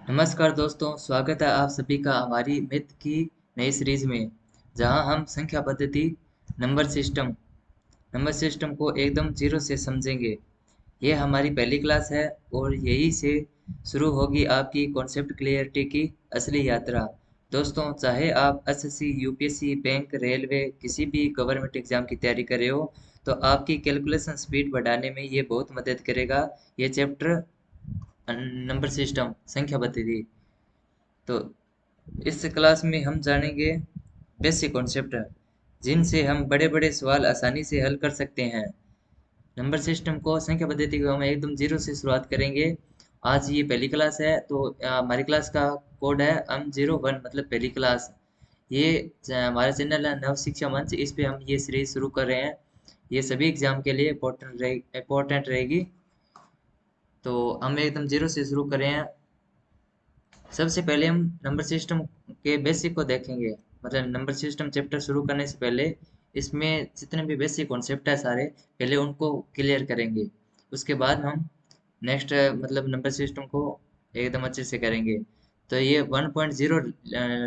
नमस्कार दोस्तों, स्वागत है आप सभी का हमारी मैथ की नई सीरीज में, जहां हम संख्या पद्धति नंबर सिस्टम को एकदम जीरो से समझेंगे। ये हमारी पहली क्लास है और यही से शुरू होगी आपकी कॉन्सेप्ट क्लियरिटी की असली यात्रा। दोस्तों, चाहे आप एसएससी, यूपीएससी, बैंक, रेलवे किसी भी गवर्नमेंट एग्जाम की तैयारी कर रहे हो, तो आपकी कैलकुलेशन स्पीड बढ़ाने में ये बहुत मदद करेगा। ये चैप्टर नंबर सिस्टम संख्या पद्धति। तो इस क्लास में हम जानेंगे बेसिक कॉन्सेप्ट जिनसे हम बड़े बड़े सवाल आसानी से हल कर सकते हैं। नंबर सिस्टम को, संख्या पद्धति को हम एकदम जीरो से शुरुआत करेंगे। आज ये पहली क्लास है, तो हमारी क्लास का कोड है M01, मतलब पहली क्लास। ये हमारा चैनल है नव शिक्षा मंच, इस पे हम ये सीरीज शुरू कर रहे हैं। ये सभी एग्जाम के लिए इम्पोर्टेंट रहेगी। तो हम एकदम जीरो से शुरू कर रहे हैं। सबसे पहले हम नंबर सिस्टम के बेसिक को देखेंगे। मतलब नंबर सिस्टम चैप्टर शुरू करने से पहले इसमें जितने भी बेसिक कॉन्सेप्ट है सारे, पहले उनको क्लियर करेंगे। उसके बाद हम नेक्स्ट मतलब नंबर सिस्टम को एकदम अच्छे से करेंगे। तो ये 1.0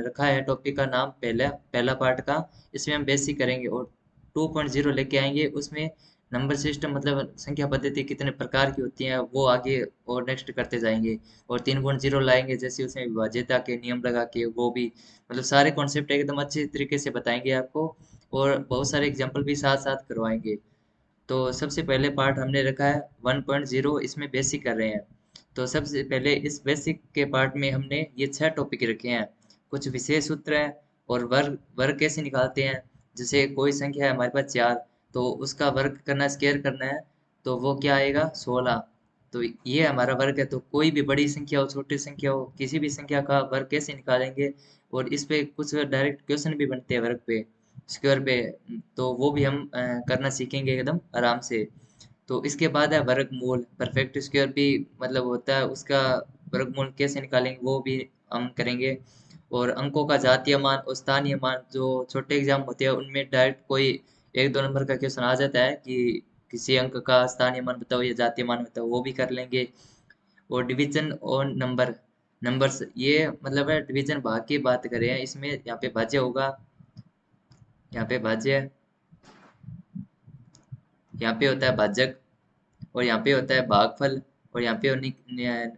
रखा है टॉपिक का नाम, पहला पहला पार्ट का। इसमें हम बेसिक करेंगे और 2.0 लेके आएंगे। उसमें नंबर सिस्टम मतलब संख्या पद्धति कितने प्रकार की होती है वो आगे और नेक्स्ट करते जाएंगे। और 3.0 लाएंगे, जैसे उसमें विभाज्यता के नियम लगा के, वो भी मतलब सारे कॉन्सेप्ट एकदम अच्छे तरीके से बताएंगे आपको। और बहुत सारे एग्जाम्पल भी साथ साथ करवाएंगे। तो सबसे पहले पार्ट हमने रखा है 1.0, इसमें बेसिक कर रहे हैं। तो सबसे पहले इस बेसिक के पार्ट में हमने ये 6 टॉपिक रखे हैं। कुछ विशेष सूत्र हैं और वर्ग वर्ग कैसे निकालते हैं। जैसे कोई संख्या है हमारे पास 4, तो उसका वर्ग करना, स्क्वायर करना है, तो वो क्या आएगा, 16। तो ये हमारा वर्ग है। तो कोई भी बड़ी संख्या हो, छोटी संख्या हो, किसी भी संख्या का वर्ग कैसे निकालेंगे। और इस पे कुछ डायरेक्ट क्वेश्चन भी बनते हैं वर्ग पे, स्क्वायर पे। तो वो भी हम करना सीखेंगे एकदम आराम से। तो इसके बाद है वर्गमूल। परफेक्ट स्क्वायर भी मतलब होता है, उसका वर्गमूल कैसे निकालेंगे वो भी हम करेंगे। और अंकों का जातीय मान और स्थानीय मान, जो छोटे एग्जाम होते हैं उनमें डायरेक्ट कोई 1-2 नंबर का क्वेश्चन आ जाता है कि किसी अंक का स्थानीय मान बताओ या जातीय मान बताओ, वो भी कर लेंगे। और डिवीजन और नंबर्स, ये मतलब है डिवीजन भाग की बात करें इसमें, यहाँ पे भाज्य होगा, यहाँ पे भाज्य, यहाँ पे होता है भाजक, और यहाँ पे होता है भागफल। और यहाँ पे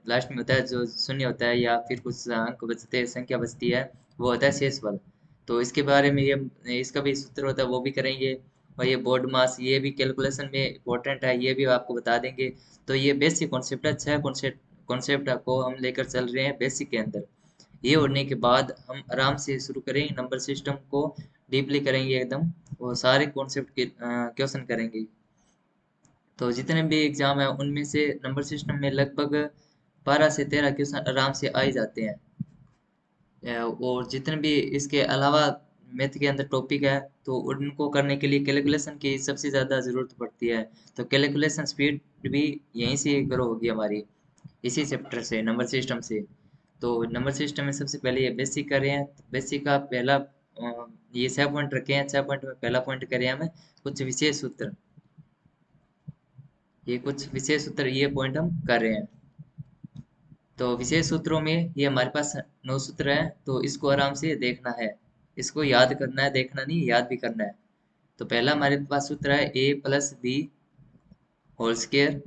लास्ट में होता है जो शून्य होता है या फिर कुछ अंक बचते हैं, संख्या बचती है, वो होता है शेषफल। तो इसके बारे में ये इसका भी सूत्र होता है, वो भी करेंगे। और ये बोर्ड मास, ये भी कैलकुलेशन में इम्पोर्टेंट है, ये भी आपको बता देंगे। तो ये बेसिक कॉन्सेप्ट है, 6 कॉन्सेप्ट को हम लेकर चल रहे हैं बेसिक के अंदर। ये होने के बाद हम आराम से शुरू करेंगे नंबर सिस्टम को, डीपली करेंगे एकदम। वो सारे कॉन्सेप्ट के क्वेश्चन करेंगे। तो जितने भी एग्जाम है उनमें से नंबर सिस्टम में लगभग 12 से 13 क्वेश्चन आराम से आ ही जाते हैं। और जितने भी इसके अलावा मैथ के अंदर टॉपिक है, तो उनको करने के लिए कैलकुलेशन की सबसे ज़्यादा ज़रूरत पड़ती है। तो कैलकुलेशन स्पीड भी यहीं से ग्रो होगी हमारी, इसी चैप्टर से, नंबर सिस्टम से। तो नंबर सिस्टम में सबसे पहले ये बेसिक कर रहे हैं। बेसिक का पहला ये 6 पॉइंट रखे हैं। 6 पॉइंट में पहला पॉइंट करें हमें कुछ विशेष सूत्र। ये कुछ विशेष सूत्र, ये पॉइंट हम कर रहे हैं। तो विशेष सूत्रों में ये हमारे पास 9 सूत्र हैं, तो इसको आराम से देखना है। इसको याद करना है, देखना नहीं, याद भी करना है। तो पहला हमारे पास सूत्र है A+B whole square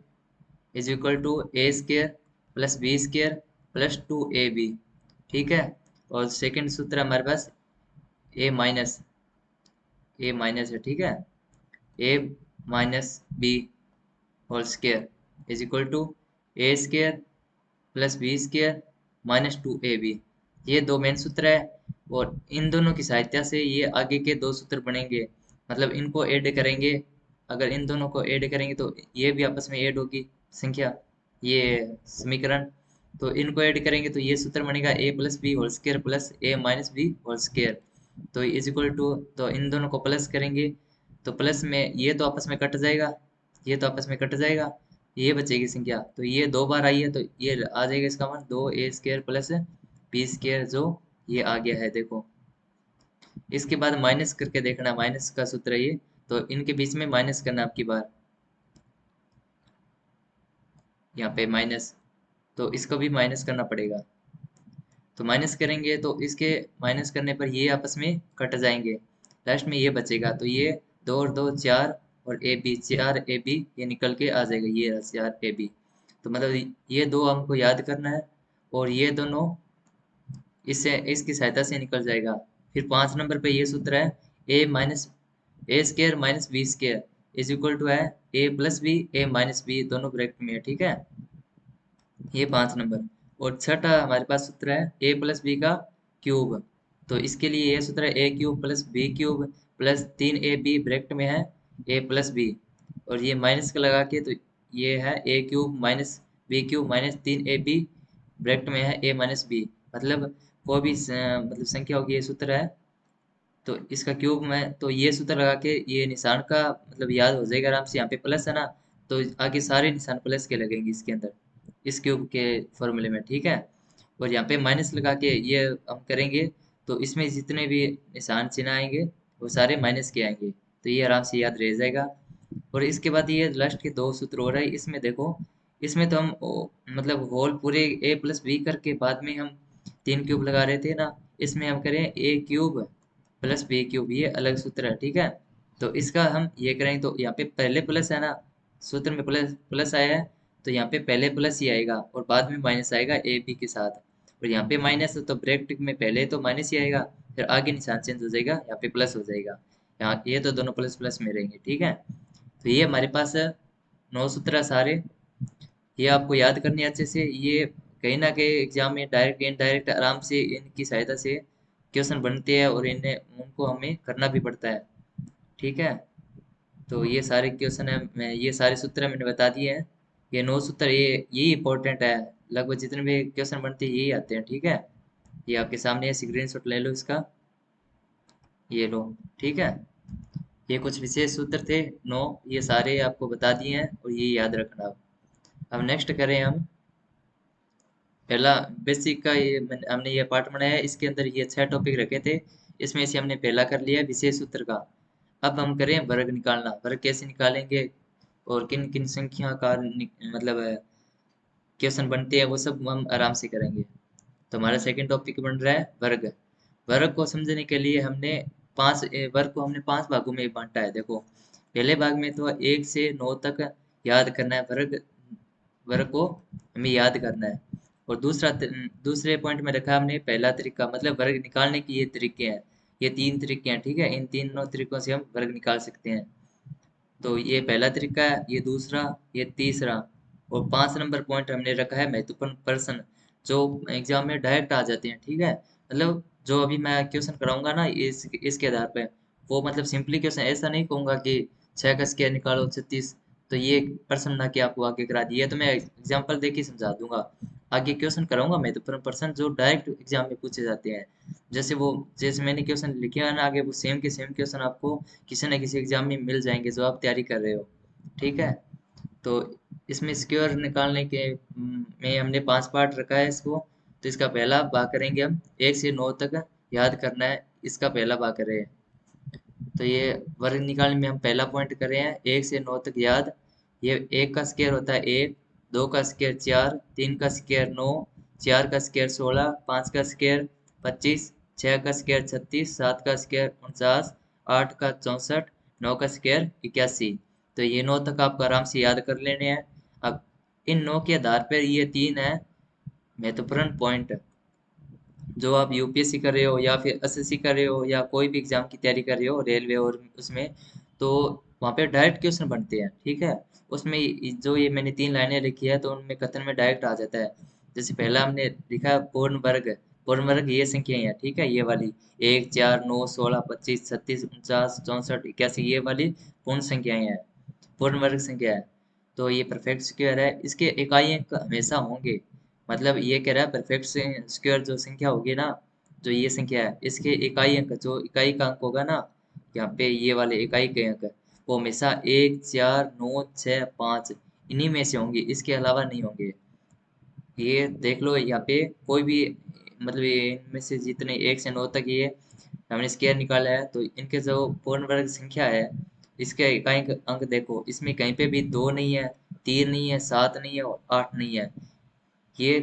is equal to A² plus B² plus 2AB। ठीक है। और सेकंड सूत्र हमारे पास A माइनस है, ठीक है। A-B whole square is equal to A² plus B² minus 2AB। ये दो मेन सूत्र है। और इन दोनों की सहायता से ये आगे के दो सूत्र बनेंगे। मतलब इनको ऐड करेंगे। अगर इन दोनों को ऐड करेंगे तो ये भी आपस में ऐड होगी संख्या, ये समीकरण। तो इनको ऐड करेंगे तो ये सूत्र बनेगा A+B whole square plus A-B whole square. तो इज इक्वल टू, तो इन दोनों को प्लस करेंगे तो प्लस में ये तो आपस में कट जाएगा, ये तो आपस में कट जाएगा, ये बचेगी संख्या। तो ये 2 बार आई है, तो ये आ जाएगा इसका मान 2A² प्लस B², जो ये आ गया है, देखो। इसके बाद माइनस करके देखना, माइनस का सूत्र है ये। तो इनके बीच में माइनस करना आपकी बार, यहाँ पे माइनस, तो इसको भी माइनस करना पड़ेगा। तो माइनस करेंगे तो इसके माइनस करने पर ये आपस में कट जाएंगे, लास्ट में ये बचेगा। तो ये 2 और 2 4 और ए बी, 4 AB ये निकल के आ जाएगा, ये रहा 4 AB। तो मतलब ये दो हमको याद करना है, और ये दोनों इससे इसकी सहायता से निकल जाएगा। फिर 5 नंबर पे ये सूत्र है, A-A² - B² is equal to है A+B A-B, दोनों ब्रैकेट में है, ठीक है। ये 5 नंबर। और छठा हमारे पास सूत्र है A+B का क्यूब। तो इसके लिए ये सूत्र है A³ + B³ plus 3AB bracket में है A+B, और ये माइनस का लगा के, तो ये है A³ - B³ - 3AB ब्रैकेट में है A-B। मतलब कोई भी मतलब संख्या होगी, ये सूत्र है। तो इसका क्यूब में तो ये सूत्र लगा के ये निशान का मतलब याद हो जाएगा आराम से। यहाँ पे प्लस है ना, तो आगे सारे निशान प्लस के लगेंगे इसके अंदर, इस क्यूब के फॉर्मूले में, ठीक है। और यहाँ पे माइनस लगा के ये हम करेंगे, तो इसमें जितने भी निशान चिन्ह आएंगे वो सारे माइनस के आएंगे, तो ये आराम से याद रह जाएगा। और इसके बाद ये लास्ट के दो सूत्र हो रहा है, इसमें देखो, इसमें तो हम मतलब होल पूरे A+B करके बाद में हम 3 क्यूब लगा रहे थे ना, इसमें हम करें A³ + B³ ये अलग सूत्र है, ठीक है। तो इसका हम ये करेंगे, तो यहाँ पे पहले प्लस है ना, सूत्र में प्लस प्लस आया है, तो यहाँ पे पहले प्लस ही आएगा और बाद में माइनस आएगा AB के साथ। और यहाँ पे माइनस है तो ब्रैकेट में पहले तो माइनस ही आएगा, फिर आगे निशान चेंज हो जाएगा, यहाँ पे प्लस हो जाएगा। यहाँ ये तो दोनों प्लस प्लस में रहेंगे, ठीक है। तो ये हमारे पास 9 सूत्र सारे, ये आपको याद करनी है अच्छे से। ये कहीं ना कहीं एग्जाम में डायरेक्ट इनडायरेक्ट आराम से इनकी सहायता से क्वेश्चन बनते हैं, और इन्हें उनको हमें करना भी पड़ता है, ठीक है। तो ये सारे क्वेश्चन है, मैं ये सारे सूत्र मैंने बता दिए हैं। ये 9 सूत्र ये यही इंपॉर्टेंट है, लगभग जितने भी क्वेश्चन बनते हैं यही आते हैं, ठीक है। ये आपके सामने है, स्क्रीनशॉट ले लो इसका, ये लो, ठीक है। ये कुछ विशेष सूत्र थे 9, ये सारे आपको बता दिए हैं, और ये याद रखना आप। अब नेक्स्ट करें हम पहला बेसिक का, ये हमने ये पार्ट बनाया है, इसके अंदर ये 6 टॉपिक रखे थे, इसमें से हमने पहला कर लिया विशेष सूत्र का। अब हम करें वर्ग निकालना, वर्ग कैसे निकालेंगे और किन किन संख्या का मतलब क्वेश्चन बनते हैं, वो सब हम आराम से करेंगे। तो हमारा सेकंड टॉपिक बन रहा है वर्ग। वर्ग को समझने के लिए हमने वर्ग को हमने 5 भागों में बांटा है, देखो। पहले भाग में तो 1 से 9 तक याद करना है, वर्ग वर्ग को हमें याद करना है। और दूसरे पॉइंट में रखा हमने पहला तरीका, मतलब वर्ग निकालने के ये तरीके हैं, ये 3 तरीके हैं, ठीक है। इन तीनों तरीकों से हम वर्ग निकाल सकते हैं। तो ये पहला तरीका है, ये दूसरा, ये तीसरा। और 5 नंबर पॉइंट हमने रखा है महत्वपूर्ण प्रश्न, जो एग्जाम में डायरेक्ट आ जाते हैं, ठीक है। मतलब जो अभी मैं क्वेश्चन कराऊंगा ना, इसके आधार पे वो मतलब सिंपली क्वेश्चन, ऐसा नहीं कहूंगा कि 6 का स्क्वायर निकालो 36, तो ये प्रश्न ना कि आपको आगे करा दिया, तो मैं एग्जाम्पल देके समझा दूंगा। आगे क्वेश्चन कराऊंगा महत्वपूर्ण प्रश्न जो डायरेक्ट एग्जाम में पूछे जाते हैं, जैसे मैंने क्वेश्चन लिखे हैं ना आगे, वो सेम के सेम क्वेश्चन आपको किसी न किसी एग्जाम में मिल जाएंगे जो आप तैयारी कर रहे हो, ठीक है। तो इसमें स्क्वायर निकालने के में हमने 5 पार्ट रखा है इसको। तो इसका पहला भाग करेंगे हम, 1 से 9 तक याद करना है, इसका पहला भाग कर रहे हैं। तो ये वर्ग निकालने में हम पहला पॉइंट कर रहे हैं, 1 से 9 तक याद। ये 1 का स्क्वायर होता है 1, 2 का स्क्वायर 4, 3 का स्क्वायर 9, 4 का स्क्वायर 16, 5 का स्क्वायर 25, 6 का स्क्वायर 36, 7 का स्क्वायर 49, 8 का 64, 9 का स्क्वायर 81। तो ये 9 तक आपको आराम से याद कर लेने हैं। अब इन 9 के आधार पर ये 3 है महत्वपूर्ण पॉइंट, जो आप यूपीएससी कर रहे हो या फिर एसएससी कर रहे हो या कोई भी एग्जाम की तैयारी कर रहे हो रेलवे और उसमें, तो वहाँ पे डायरेक्ट क्वेश्चन बनते हैं, ठीक है। उसमें जो ये मैंने 3 लाइनें लिखी है, तो उनमें कथन में डायरेक्ट आ जाता है। जैसे पहला हमने लिखा है पूर्ण वर्ग। पूर्ण वर्ग ये संख्या है, ठीक है, ये वाली 1 4 9 16 25 36 49 64 81, ये वाली पूर्ण संख्याएं हैं, पूर्ण वर्ग संख्या है। तो ये परफेक्ट स्क्वायर है, इसके इकाई अंक हमेशा होंगे। मतलब ये कह रहा है परफेक्ट स्क्वायर जो संख्या होगी ना, जो ये संख्या है, इसके इकाई अंक, जो इकाई का अंक होगा ना, यहाँ पे ये वाले इकाई के अंक, वो हमेशा 1 4 9 6 5 इन्हीं में से होंगे, इसके अलावा नहीं होंगे। ये देख लो यहाँ पे कोई भी मतलब ये इनमें से जितने 1 से 9 तक ये हमने स्क्वायर निकाला है, तो इनके जो पूर्ण वर्ग संख्या है, इसके इकाई अंक देखो, इसमें कहीं पे भी 2 नहीं है, 3 नहीं है, 7 नहीं है और 8 नहीं है। ये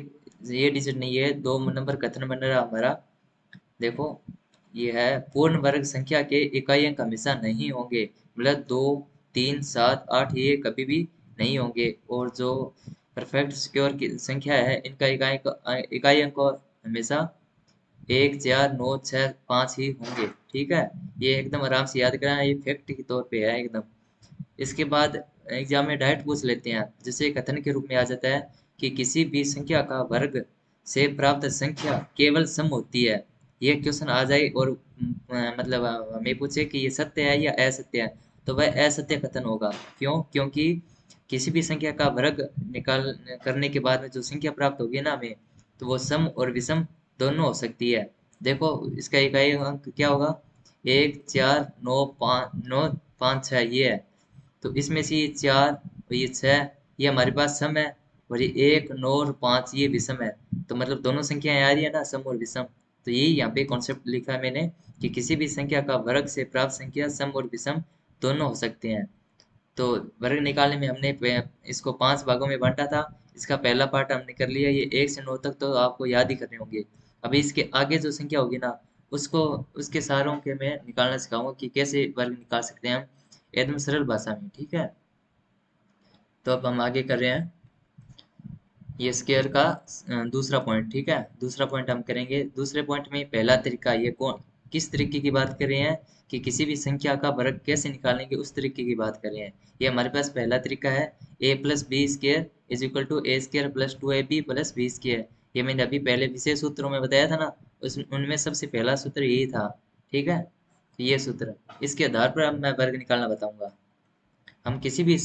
ये डिजिट नहीं है, 2 नंबर कथन बन रहा हमारा। देखो, ये है पूर्ण वर्ग संख्या के इकाई अंक हमेशा नहीं होंगे, मतलब 2, 3, 7, 8 ये कभी भी नहीं होंगे। और जो परफेक्ट सिक्योर की संख्या है इनका इकाई अंक हमेशा 1, 4, 9, 6, 5 ही होंगे। ठीक है, ये एकदम आराम से याद करना, ये फैक्ट के तौर पे है एकदम। इसके बाद एग्जाम में डायरेक्ट पूछ लेते हैं, जैसे कथन के रूप में आ जाता है कि किसी भी संख्या का वर्ग से प्राप्त संख्या केवल सम होती है। ये क्वेश्चन आ जाए और मतलब हमें पूछे कि ये सत्य है या असत्य है, तो वह असत्य कथन होगा। क्यों? क्योंकि किसी भी संख्या का वर्ग निकाल करने के बाद में जो संख्या प्राप्त होगी ना हमें, तो वो सम और विषम दोनों हो सकती है। देखो, इसका इकाई अंक क्या होगा? 1, 4, 9, 5, 9, 5, 6 ये है। तो इसमें से ये 4 और ये 6 ये हमारे पास सम है, और ये 1, 9 और 5 ये विषम है। तो मतलब दोनों संख्याएं आ रही है ना, सम और विषम। तो यही यहाँ पे कॉन्सेप्ट लिखा है मैंने कि किसी भी संख्या का वर्ग से प्राप्त संख्या सम और विषम दोनों हो सकते हैं। तो वर्ग निकालने में हमने इसको 5 भागों में बांटा था। इसका पहला पार्ट हमने कर लिया। ये 1 से 9 तक तो आपको याद ही करने होंगे। अभी इसके आगे जो संख्या होगी ना, उसको उसके सारों के मैं निकालना सिखाऊंगा कि कैसे वर्ग निकाल सकते हैं हम एकदम सरल भाषा में। ठीक है, तो अब हम आगे कर रहे हैं ये स्केयर का दूसरा पॉइंट। ठीक है, दूसरा पॉइंट हम करेंगे। दूसरे पॉइंट में पहला तरीका ये कौन किस तरीके की बात कर रहे हैं कि किसी भी संख्या का वर्ग कैसे निकालेंगे, उस तरीके की बात कर रहे हैं। ये हमारे पास पहला तरीका है, a+b² is equal to a² plus 2ab plus b²। ये मैंने अभी पहले विशेष सूत्रों में बताया था ना, उस उनमें सबसे पहला सूत्र यही था। ठीक है, तो ये सूत्र, इसके आधार पर अब मैं वर्ग निकालना बताऊंगा। हम किसी भी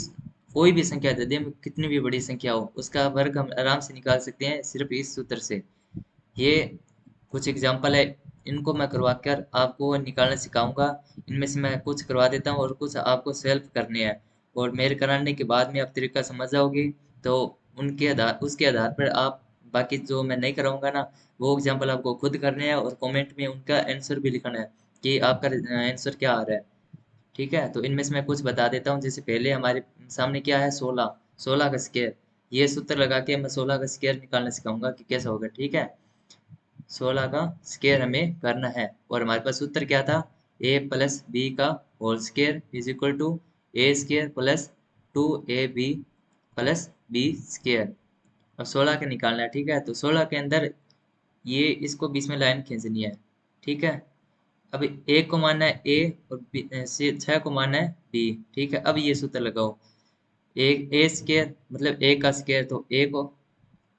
कोई भी संख्या दे दें, कितनी भी बड़ी संख्या हो, उसका वर्ग हम आराम से निकाल सकते हैं सिर्फ इस सूत्र से। ये कुछ एग्जाम्पल है, इनको मैं करवा कर आपको निकालना सिखाऊंगा। इनमें से मैं कुछ करवा देता हूँ और कुछ आपको सेल्फ करने हैं। और मेरे कराने के बाद में आप तरीका समझ जाओगे, तो उसके आधार पर आप बाकी जो मैं नहीं कराऊंगा ना, वो एग्जाम्पल आपको खुद करने हैं और कमेंट में उनका आंसर भी लिखना है कि आपका आंसर क्या आ रहा है। ठीक है, तो इनमें से मैं कुछ बता देता हूँ। जैसे पहले हमारे सामने क्या है, 16। 16 का स्क्वायर, ये सूत्र लगा के मैं 16 का स्क्वायर निकालना सिखाऊंगा कि कैसा होगा। ठीक है, 16 का स्क्वायर हमें करना है। और हमारे पास सूत्र क्या था, a+b का whole square is equal to a² plus 2ab plus b²। अब 16 के निकालना है। ठीक है, तो 16 के अंदर ये इसको बीच में लाइन खींचनी है। ठीक है, अब ए को मानना है ए और से 6 को मानना है बी। ठीक है, अब ये सूत्र लगाओ, एक a² मतलब ए का स्क्वायर, तो ए को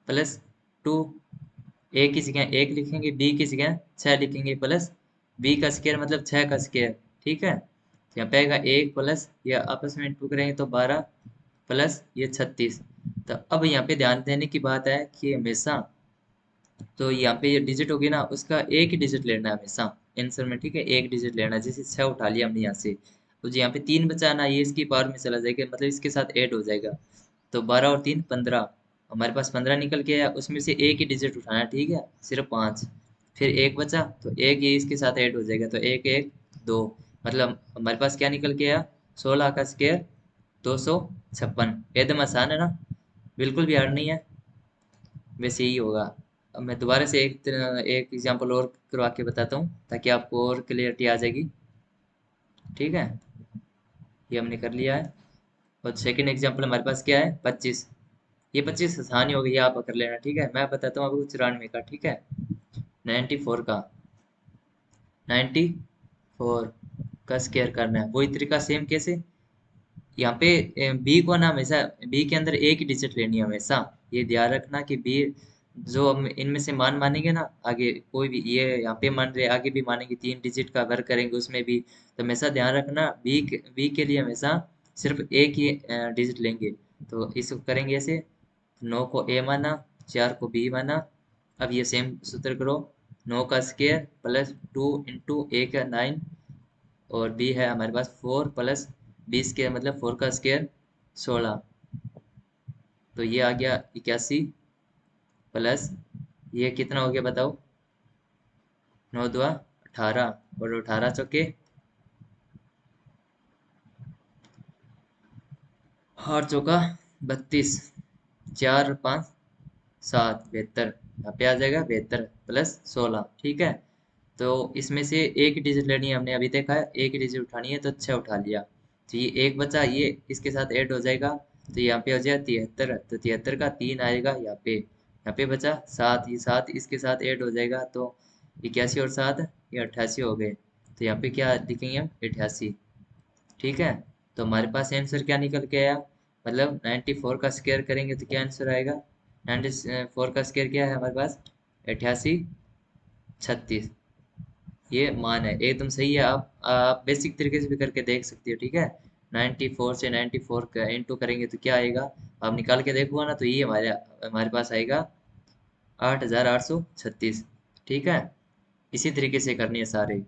प्लस 2, ए की जगह 1 लिखेंगे, बी की जगह 6 लिखेंगे, प्लस बी का स्क्वायर मतलब 6 का स्क्वायर। ठीक है, तो यहाँ पे आएगा 1 प्लस, ये आपस में इंटू करेंगे तो 12 प्लस ये 36। तो अब यहाँ पे ध्यान देने की बात है कि हमेशा तो यहाँ पे ये डिजिट होगी ना, उसका एक ही डिजिट लेना है हमेशा आंसर में। ठीक है, एक डिजिट लेना है। जैसे 6 उठा लिया हमने यहाँ से, तो जो यहाँ पे 3 बचा ना, ये इसकी पावर में चला जाएगा, मतलब इसके साथ ऐड हो जाएगा। तो 12 और 3 15, हमारे पास 15 निकल के आया। उसमें से एक ही डिजिट उठाना है। ठीक है, सिर्फ 5। फिर एक बचा, तो एक ये इसके साथ ऐड हो जाएगा, तो 1 1 2, मतलब हमारे पास क्या निकल के आया, 16 का स्क्वायर 256। एकदम आसान है ना, बिल्कुल भी हार्ड नहीं है, वैसे ही होगा। अब मैं दोबारा से एक एग्जांपल और करवा के बताता हूँ ताकि आपको और क्लियरिटी आ जाएगी। ठीक है, ये हमने कर लिया है। और सेकंड एग्जांपल हमारे पास क्या है, 25। ये 25 आसानी हो गई, आप कर लेना। ठीक है, मैं बताता हूँ आपको 94 का। ठीक है, 94 का 94 का स्क्वायर करना है, वही तरीका सेम। कैसे, यहाँ पे बी को ना हमेशा बी के अंदर एक ही डिजिट लेनी है हमेशा। ये ध्यान रखना कि बी जो हम इनमें से मान मानेंगे ना, आगे कोई भी, ये यहाँ पे मान रहे आगे भी मानेंगे, 3 डिजिट का वर्क करेंगे उसमें भी, तो हमेशा ध्यान रखना बी के लिए हमेशा सिर्फ एक ही डिजिट लेंगे। तो इसको करेंगे ऐसे, 9 को ए माना, 4 को बी माना। अब ये सेम सूत्र करो, 9 का स्क्वायर प्लस 2 इंटू ए का 9, और बी है हमारे पास 4 प्लस 20 स्क्वायर मतलब 4 का स्क्वायर 16। तो ये आ गया 81 प्लस ये कितना हो गया बताओ, 9 2 18, और 18 चौके 8 चौका 32, 4 5 7 72। यहाँ पे आ जाएगा 72 प्लस 16। ठीक है, तो इसमें से एक डिजिट लेनी है, हमने अभी देखा है एक डिजिट उठानी है तो 6 उठा लिया। तो ये एक बचा, ये इसके साथ ऐड हो जाएगा, तो यहाँ पे हो जाएगा 73। तो 73 का 3 आएगा यहाँ पे बचा 7, ये 7 इसके साथ ऐड हो जाएगा, तो 81 और 7 ये 88 हो गए। तो यहाँ पे क्या लिखेंगे हम, 88। ठीक है, तो हमारे पास आंसर क्या निकल के आया, मतलब 94 का स्क्वायर करेंगे तो क्या आंसर आएगा, 94 का स्क्वायर क्या है हमारे पास, 88 36। ये मान है, एकदम सही है। आप बेसिक तरीके से भी करके देख सकते हो। ठीक है, 94 से 94 का इंटू करेंगे तो क्या आएगा, आप निकाल के देखोगे ना, तो ये हमारे हमारे पास आएगा 8836। ठीक है, इसी तरीके से करनी है सारे।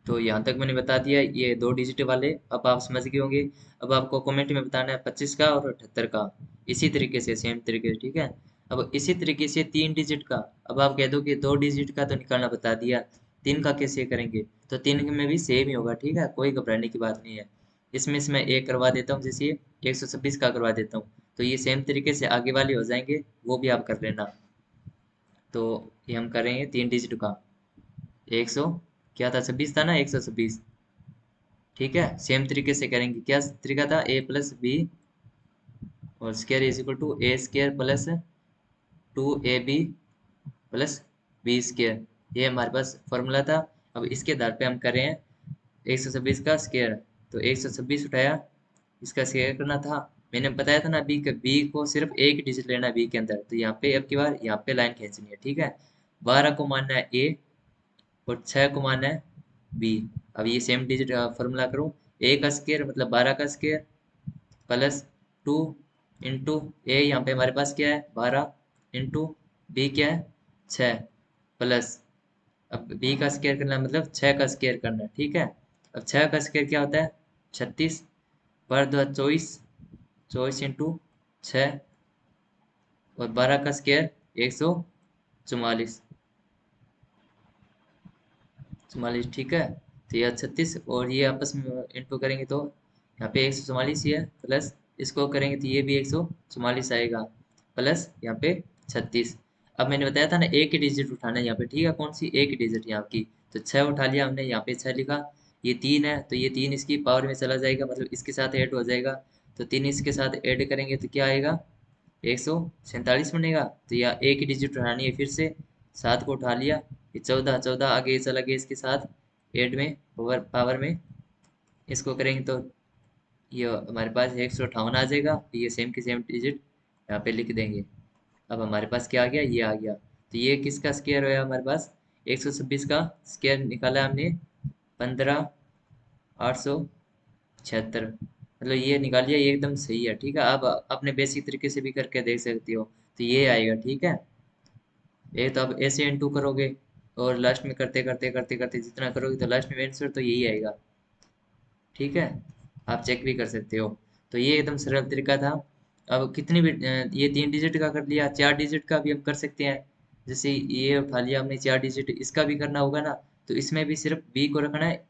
तो यहाँ तक मैंने बता दिया ये 2 डिजिट वाले, अब आप समझ गए होंगे। अब आपको कमेंट में बताना है 25 का और 78 का, इसी तरीके से सेम तरीके से। ठीक है, अब इसी तरीके से 3 डिजिट का, अब आप कह दो कि 2 डिजिट का तो निकालना बता दिया, 3 का कैसे करेंगे, तो 3 में भी सेम ही होगा। ठीक है, कोई घबराने की बात नहीं है। इसमें से मैं एक करवा देता हूँ, जैसे 126 का करवा देता हूँ, तो ये सेम तरीके से आगे वाले हो जाएंगे, वो भी आप कर लेना। तो ये हम करेंगे 3 डिजिट का, 100 क्या था, 26 था ना, 126। ठीक है, सेम तरीके से करेंगे, क्या तरीका था, ए प्लस बी और square is equal to A square plus 2ab plus B square, ये हमारे पास फॉर्मूला था। अब इसके आधार पे हम कर रहे हैं 126 का स्क्वायर, तो 126 उठाया, इसका स्क्वायर करना था। मैंने बताया था ना बी को सिर्फ एक डिजिट लेना है बी के अंदर, तो यहाँ पे अब की बार यहाँ पे लाइन खींचनी है। ठीक है, 12 को मानना है ए और 6 को मानना है बी। अब ये सेम डिजिट फॉर्मूला करो, ए का स्क्वायर मतलब 12 का स्क्वायर प्लस 2 इंटू ए, यहाँ पे हमारे पास क्या है 12, इंटू बी क्या है 6 प्लस, अब बी का स्क्वायर करना है मतलब 6 का स्क्वायर करना है। ठीक है, अब 6 का स्क्वायर क्या होता है 36, 12 24, 24 इंटू 6 और 12 का स्क्वायर 144, 44। ठीक है, तो यह 36 और ये आपस में इंटू करेंगे तो यहाँ पे 144 ही है, प्लस इसको करेंगे तो ये भी 144 आएगा, प्लस यहाँ पे 36। अब मैंने बताया था ना एक ही डिजिट उठाना है यहाँ पे। ठीक है, कौन सी एक डिजिट यहाँ की, तो 6 उठा लिया हमने, यहाँ पे 6 लिखा। ये 3 है तो ये 3 इसकी पावर में चला जाएगा, मतलब इसके साथ ऐड हो जाएगा, तो 3 इसके साथ ऐड करेंगे तो क्या आएगा 147 बनेगा। तो यह एक ही डिजिट उठानी है फिर से, 7 को उठा लिया, ये 14, 14 आगे चला गया इसके साथ ऐड में, पावर में, इसको करेंगे तो ये हमारे पास 158 आ जाएगा। तो ये सेम की सेम डिजिट यहाँ पे लिख देंगे। अब हमारे पास क्या आ गया, ये आ गया। तो ये किसका स्क्वायर होया हमारे पास, 126 का स्क्वायर निकाला हमने 15,876, मतलब ये निकाल लिया, ये एकदम सही है। ठीक है, आप अपने बेसिक तरीके से भी करके देख सकते हो, तो ये आएगा। ठीक है, ये तो अब ऐसे इंटू करोगे और लास्ट में करते करते करते करते जितना करोगे तो लास्ट में आंसर तो यही आएगा। ठीक है, आप चेक भी कर सकते हो। तो ये एकदम सरल तरीका था। अब कितनी भी ये 3 डिजिट का कर लिया, 4 डिजिट का भी हम कर सकते हैं। जैसे ये उठा लिया हमने 4 डिजिट, इसका भी करना होगा ना, तो इसमें भी सिर्फ बी को रखना है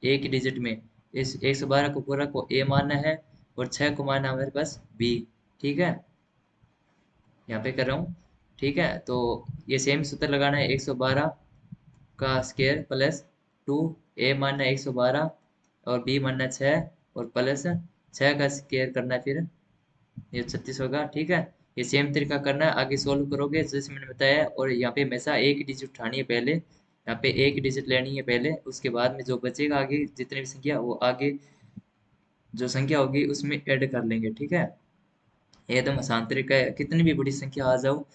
एक ही डिजिट में। इस 112 को पूरा को ए मानना है और 6 को मानना है हमारे पास बी। ठीक है, यहाँ पे कर रहा हूँ। ठीक है, तो ये सेम सूत्र लगाना है, 112 का स्क्वायर प्लस 2, ए मानना है 112 और बी मानना है 6 और प्लस 6 का स्क्वायर करना है, फिर ये 36 होगा। ठीक है, ये सेम तरीका करना है, आगे सोल्व करोगे जैसे मैंने बताया। और यहाँ पे हमेशा एक ही डिजिट उठानी है पहले, यहाँ पे एक डिजिट लेनी है पहले, उसके बाद में जो बचेगा आगे जितनी भी संख्या, वो आगे जो संख्या होगी उसमें ऐड कर लेंगे। ठीक है, एकदम आसान तरीका है, कितनी भी बड़ी संख्या आ जाओ,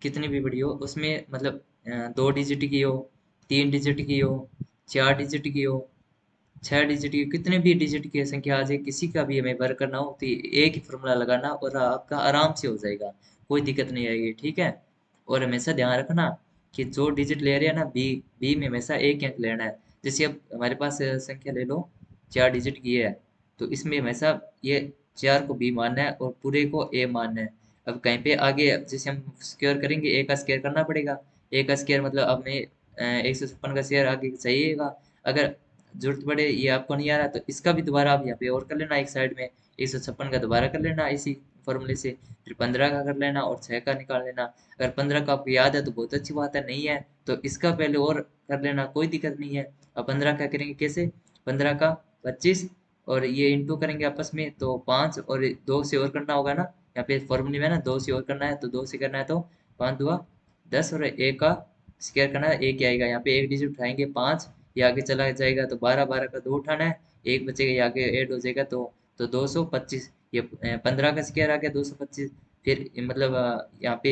कितनी भी बड़ी हो उसमें, मतलब 2 डिजिट की हो, 3 डिजिट की हो, 4 डिजिट की हो, 6 डिजिट की, कितने भी डिजिट की संख्या आ जाए, किसी का भी हमें वर्क करना हो तो एक ही फॉर्मूला लगाना और आपका आराम से हो जाएगा, कोई दिक्कत नहीं आएगी। ठीक है, और हमेशा ध्यान रखना कि जो डिजिट ले रहे हैं ना बी, बी में हमेशा एक अंक लेना है। जैसे अब हमारे पास संख्या ले लो 4 डिजिट की है, तो इसमें हमेशा ये 4 को बी मानना है और पूरे को ए मानना है। अब कहीं पे आगे जैसे हम स्क्वायर करेंगे, ए का स्क्वायर करना पड़ेगा, ए का स्क्वायर मतलब अब मैं 156 का स्क्वायर आगे चाहिएगा। अगर जरूरत पड़े ये आपको नहीं आ रहा तो इसका भी दोबारा आप यहाँ पे और कर लेना, एक साइड में 156 का दोबारा कर लेना इसी फॉर्मूले से, फिर 15 का कर लेना और 6 का निकाल लेना। अगर 15 का आपको याद है तो बहुत अच्छी बात है, नहीं है तो इसका पहले और कर लेना, कोई दिक्कत नहीं है। अब 15 का करेंगे कैसे, 15 का 25 और ये इंटू करेंगे आपस में तो 5 और 2 से और करना होगा ना, यहाँ पे फॉर्मूले में ना 2 से और करना है तो 2 से करना है तो 5 दुआ 10 और एक का स्क्वायर करना है, एक ही आएगा। यहाँ पे एक डिजिट उठाएंगे 5, ये आगे चला जाएगा तो 12, 12 का 2 उठाना है, एक बचेगा ये आगे ऐड हो जाएगा तो 225। ये 15 का स्क्वायर आ गया 225। फिर मतलब यहाँ पे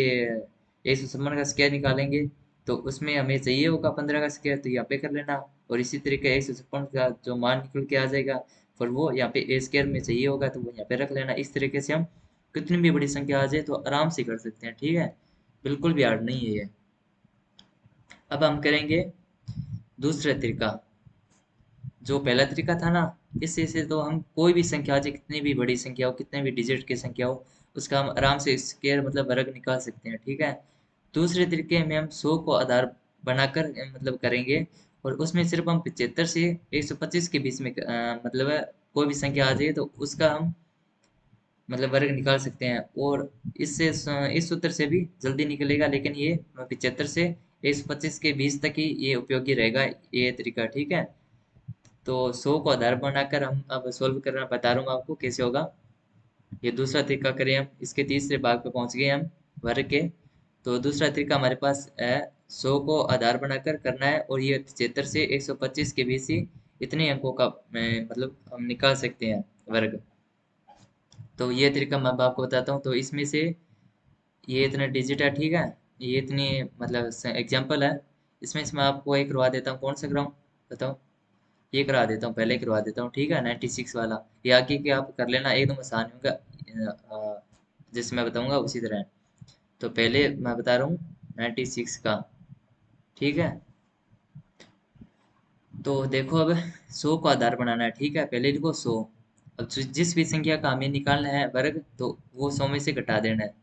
156 का स्क्वायर निकालेंगे तो उसमें हमें चाहिए होगा 15 का स्क्वायर, तो यहाँ पे कर लेना। और इसी तरीके 156 का जो मान निकल के आ जाएगा पर वो यहाँ पे ए स्क्वायर में चाहिए होगा तो वो यहाँ पे रख लेना। इस तरीके से हम कितनी भी बड़ी संख्या आ जाए तो आराम से कर सकते हैं, ठीक है, बिल्कुल भी हार्ड नहीं है ये। अब हम करेंगे दूसरा तरीका। जो पहला तरीका था ना, इससे से तो हम कोई भी संख्या आ जाए, कितनी भी बड़ी संख्या हो, कितने भी डिजिट की संख्या हो, उसका हम आराम से स्क्वायर मतलब वर्ग निकाल सकते हैं, ठीक है। दूसरे तरीके में हम 100 को आधार बनाकर मतलब करेंगे और उसमें सिर्फ हम 75 से 125 के बीच में मतलब कोई भी संख्या आ जाए तो उसका हम मतलब वर्ग निकाल सकते हैं। और इससे इस सूत्र से भी जल्दी निकलेगा, लेकिन ये 75 से 125 के बीच तक ही ये उपयोगी रहेगा ये तरीका, ठीक है। तो 100 को आधार बनाकर हम अब सोल्व करना बता रहा हूँ आपको कैसे होगा। ये दूसरा तरीका करें हम, इसके तीसरे भाग पे पहुंच गए हम वर्ग के। तो दूसरा तरीका हमारे पास है 100 को आधार बनाकर करना है और ये 75 से 125 के बीच ही इतने अंकों का मतलब हम निकाल सकते हैं वर्ग। तो ये तरीका मैं अब आपको बताता हूँ। तो इसमें से ये इतने डिजिट है, ठीक है, ये इतनी मतलब एग्जाम्पल है। इसमें से मैं आपको एक करवा देता हूँ, कौन सा कराऊँ बताओ, ये करा देता हूँ, पहले करवा देता हूँ, ठीक है, 96 वाला। ये आगे के आप कर लेना, एकदम आसान होगा जैसे मैं बताऊंगा उसी तरह है। तो पहले मैं बता रहा हूँ 96 का, ठीक है। तो देखो अब 100 को आधार बनाना है, ठीक है, पहले लिखो 100। अब जिस भी संख्या का हमें निकालना है वर्ग तो वो 100 में से घटा देना है,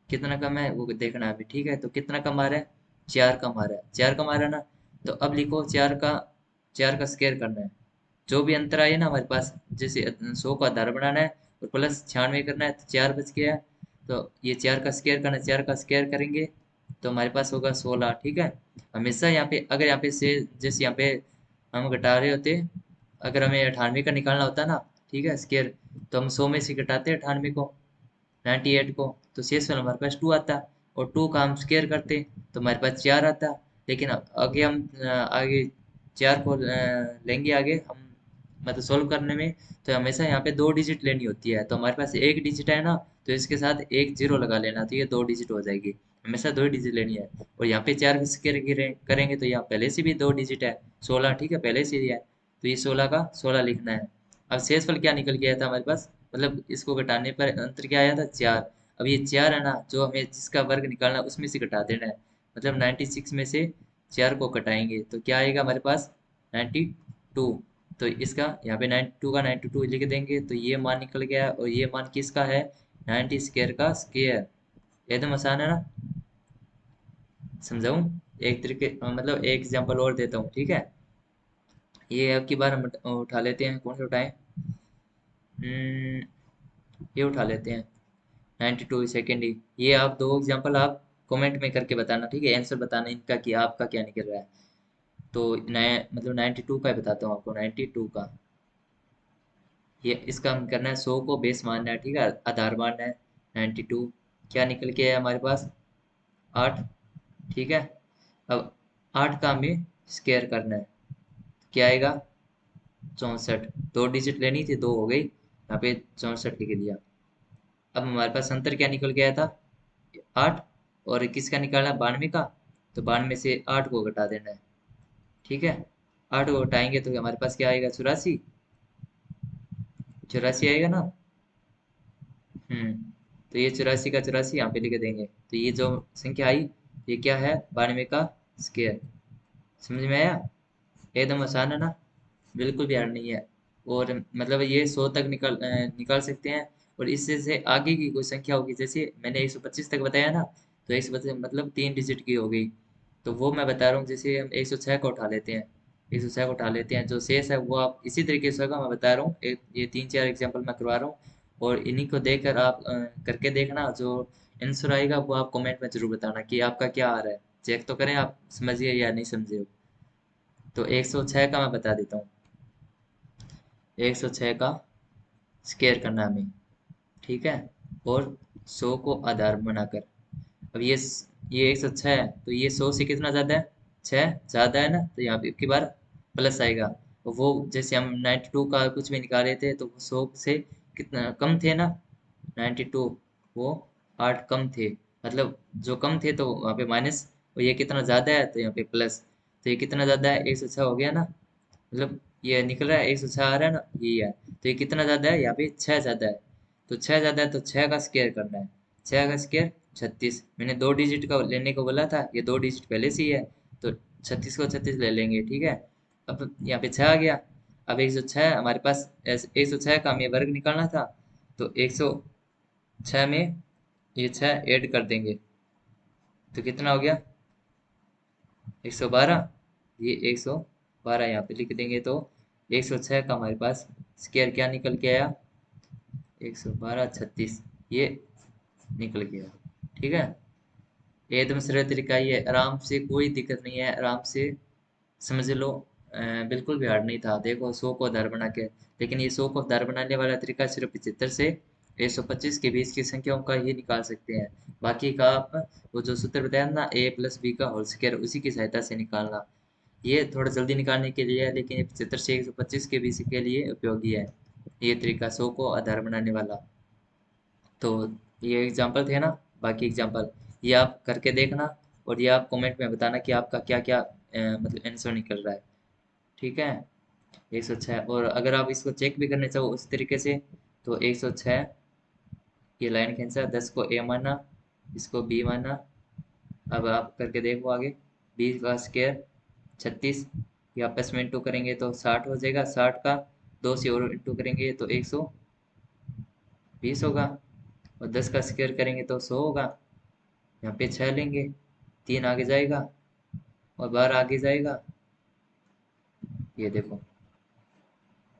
कितना कम है वो देखना है अभी, ठीक है। तो कितना कम आ रहा है, 4 कम आ रहा है, 4 कम आ रहा है ना। तो अब लिखो 4 का स्क्वायर करना है, जो भी अंतर आए ना हमारे पास, जैसे 100 का आधार बनाना है और प्लस 96 करना है तो 4 बच गया है। तो ये 4 का स्क्वायर करना है, 4 का स्क्वायर करेंगे तो हमारे पास होगा 16, ठीक है। हमेशा यहाँ पे अगर यहाँ पे से जैसे यहाँ पे हम घटा रहे होते, अगर हमें 98 का निकालना होता ना, ठीक है, स्क्वायर, तो हम 100 में से घटाते 98 को, 98 को, तो शेष वाला हमारे पास 2 आता और 2 का हम स्क्वायर करते तो हमारे पास 4 आता। लेकिन आगे हम आगे 4 को लेंगे आगे हम मतलब सोल्व करने में, तो हमेशा यहाँ पे 2 डिजिट लेनी होती है। तो हमारे पास एक डिजिट है ना, तो इसके साथ एक जीरो लगा लेना तो ये 2 डिजिट हो जाएगी। हमेशा 2 डिजिट लेनी है। और यहाँ पे 4 स्क्वायर करेंगे तो यहाँ पहले से भी 2 डिजिट है, 16, ठीक है, पहले से ही है तो ये 16 का 16 लिखना है। अब शेषफल क्या निकल गया था हमारे पास, मतलब इसको घटाने पर अंतर क्या आया था, 4। अब ये 4 है ना, जो हमें जिसका वर्ग निकालना है उसमें से घटा देना है, मतलब 96 में से 4 को घटाएंगे तो क्या आएगा हमारे पास, 92। तो इसका यहाँ पे 92 का 92 लिख देंगे तो ये मान निकल गया है। और ये मान किसका है, 90 स्क्वायर का स्क्वायर। एकदम आसान है ना, समझाऊं एक तरीके मतलब एक एग्जांपल और देता हूँ, ठीक है। ये अब की बार हम उठा लेते हैं, कौन सा उठाएं, ये उठा लेते हैं 92 सेकेंड ही। ये आप दो एग्जांपल आप कमेंट में करके बताना, ठीक है, आंसर बताना इनका कि आपका क्या निकल रहा है। तो नए मतलब 92 का ही बताता हूँ आपको, 92 का ये इसका हम करना है, 100 को बेस मानना है, ठीक है, आधार मानना है 92। क्या निकल के है हमारे पास, 8, ठीक है। अब 8 का हमें स्क्वायर करना है, क्या आएगा, 64। 2 डिजिट लेनी थी, 2 हो गई, यहाँ पे 64 लिख दिया। अब हमारे पास अंतर क्या निकल गया था, 8। और किसका निकालना है, 92 का, तो 92 से 8 को घटा देना है, ठीक है। 8 को घटाएंगे तो हमारे पास क्या आएगा, 84, 84 आएगा ना। तो ये 84 का 84 यहाँ पे लिख देंगे तो ये जो संख्या आई ये क्या है, 92 का स्क्वायर। समझ में आया, एकदम आसान है ना, बिल्कुल भी हार्ड नहीं है। और मतलब ये 100 तक निकाल सकते हैं। और इससे से आगे की कोई संख्या होगी, जैसे मैंने 125 तक बताया ना, तो 125 मतलब 3 डिजिट की हो गई। तो वो मैं बता रहा हूँ, जैसे हम 106 को उठा लेते हैं, 106 को उठा लेते हैं, जो शेष है वो आप इसी तरीके से होगा, मैं बता रहा हूँ, एक ये 3 4 एग्जाम्पल मैं करवा रहा हूँ। और इन्हीं को देखकर आप करके देखना, जो आंसर आएगा वो आप कमेंट में जरूर बताना कि आपका क्या आ रहा है। चेक तो करें आप समझिए या नहीं समझे हो। तो 106 का मैं बता देता हूँ। 106 का स्केयर करना हमें, ठीक है, और 100 को आधार बनाकर। अब ये 106 है, तो ये 100 से कितना ज़्यादा है? 6 ज़्यादा है ना, तो यहाँ पे की बार प्लस आएगा। और वो जैसे हम 92 का कुछ भी निकाल रहे थे तो वो 100 से कितना कम थे ना, 92, वो 8 कम थे, मतलब जो कम थे तो वहाँ पे माइनस, और ये कितना ज़्यादा है तो यहाँ पे प्लस। तो ये कितना ज़्यादा है? 106 हो गया ना, मतलब ये निकल रहा है 106 आ रहा है ना, यही है। तो ये कितना ज़्यादा है? यहाँ पे 6 ज़्यादा है। तो 6 ज़्यादा है तो 6 का स्केयर करना है। 6 का स्केयर 36। मैंने 2 डिजिट का लेने को बोला था, ये 2 डिजिट पहले से ही है, तो 36 को 36 ले लेंगे, ठीक है। अब यहाँ पे 6 आ गया। अब 106 हमारे पास, 106 का हमें वर्ग निकालना था, तो 106 में ये 6 ऐड कर देंगे, तो कितना हो गया? 112। ये 112 यहाँ पे लिख देंगे, तो 106 का हमारे पास स्केयर क्या निकल के आया? 112 36, ये निकल गया, ठीक है। एकदम सरल तरीका, ये आराम से, कोई दिक्कत नहीं है, आराम से समझ लो। बिल्कुल भी हार्ड नहीं था। देखो 100 को आधार बना के, लेकिन ये 100 को आधार बनाने वाला तरीका सिर्फ 75 से 125 के बीच की संख्याओं का ही निकाल सकते हैं। बाकी का आप वो जो सूत्र बताया ना, a+b का होल स्क्वायर, उसी की सहायता से निकालना। ये थोड़ा जल्दी निकालने के लिए है, लेकिन ये 75 से 125 के बीच के लिए उपयोगी है, ये तरीका 100 को आधार बनाने वाला। तो ये एग्जाम्पल थे ना, बाकी एग्जाम्पल ये आप करके देखना, और ये आप कमेंट में बताना कि आपका क्या क्या मतलब आंसर निकल रहा है, ठीक है। 106, और अगर आप इसको चेक भी करना चाहो उस तरीके से, तो 106, ये लाइन खींचा, 10 को ए माना, इसको बी माना। अब आप करके देखो आगे, 20 का स्क्वायर 36, ये आपस में इंटू करेंगे तो 60 हो जाएगा, 60 का 2 से और इंटू करेंगे तो 120 होगा, और 10 का स्क्वायर करेंगे तो 100 होगा। यहाँ पे 6 लेंगे, 3 आगे जाएगा और 12 आगे जाएगा, ये देखो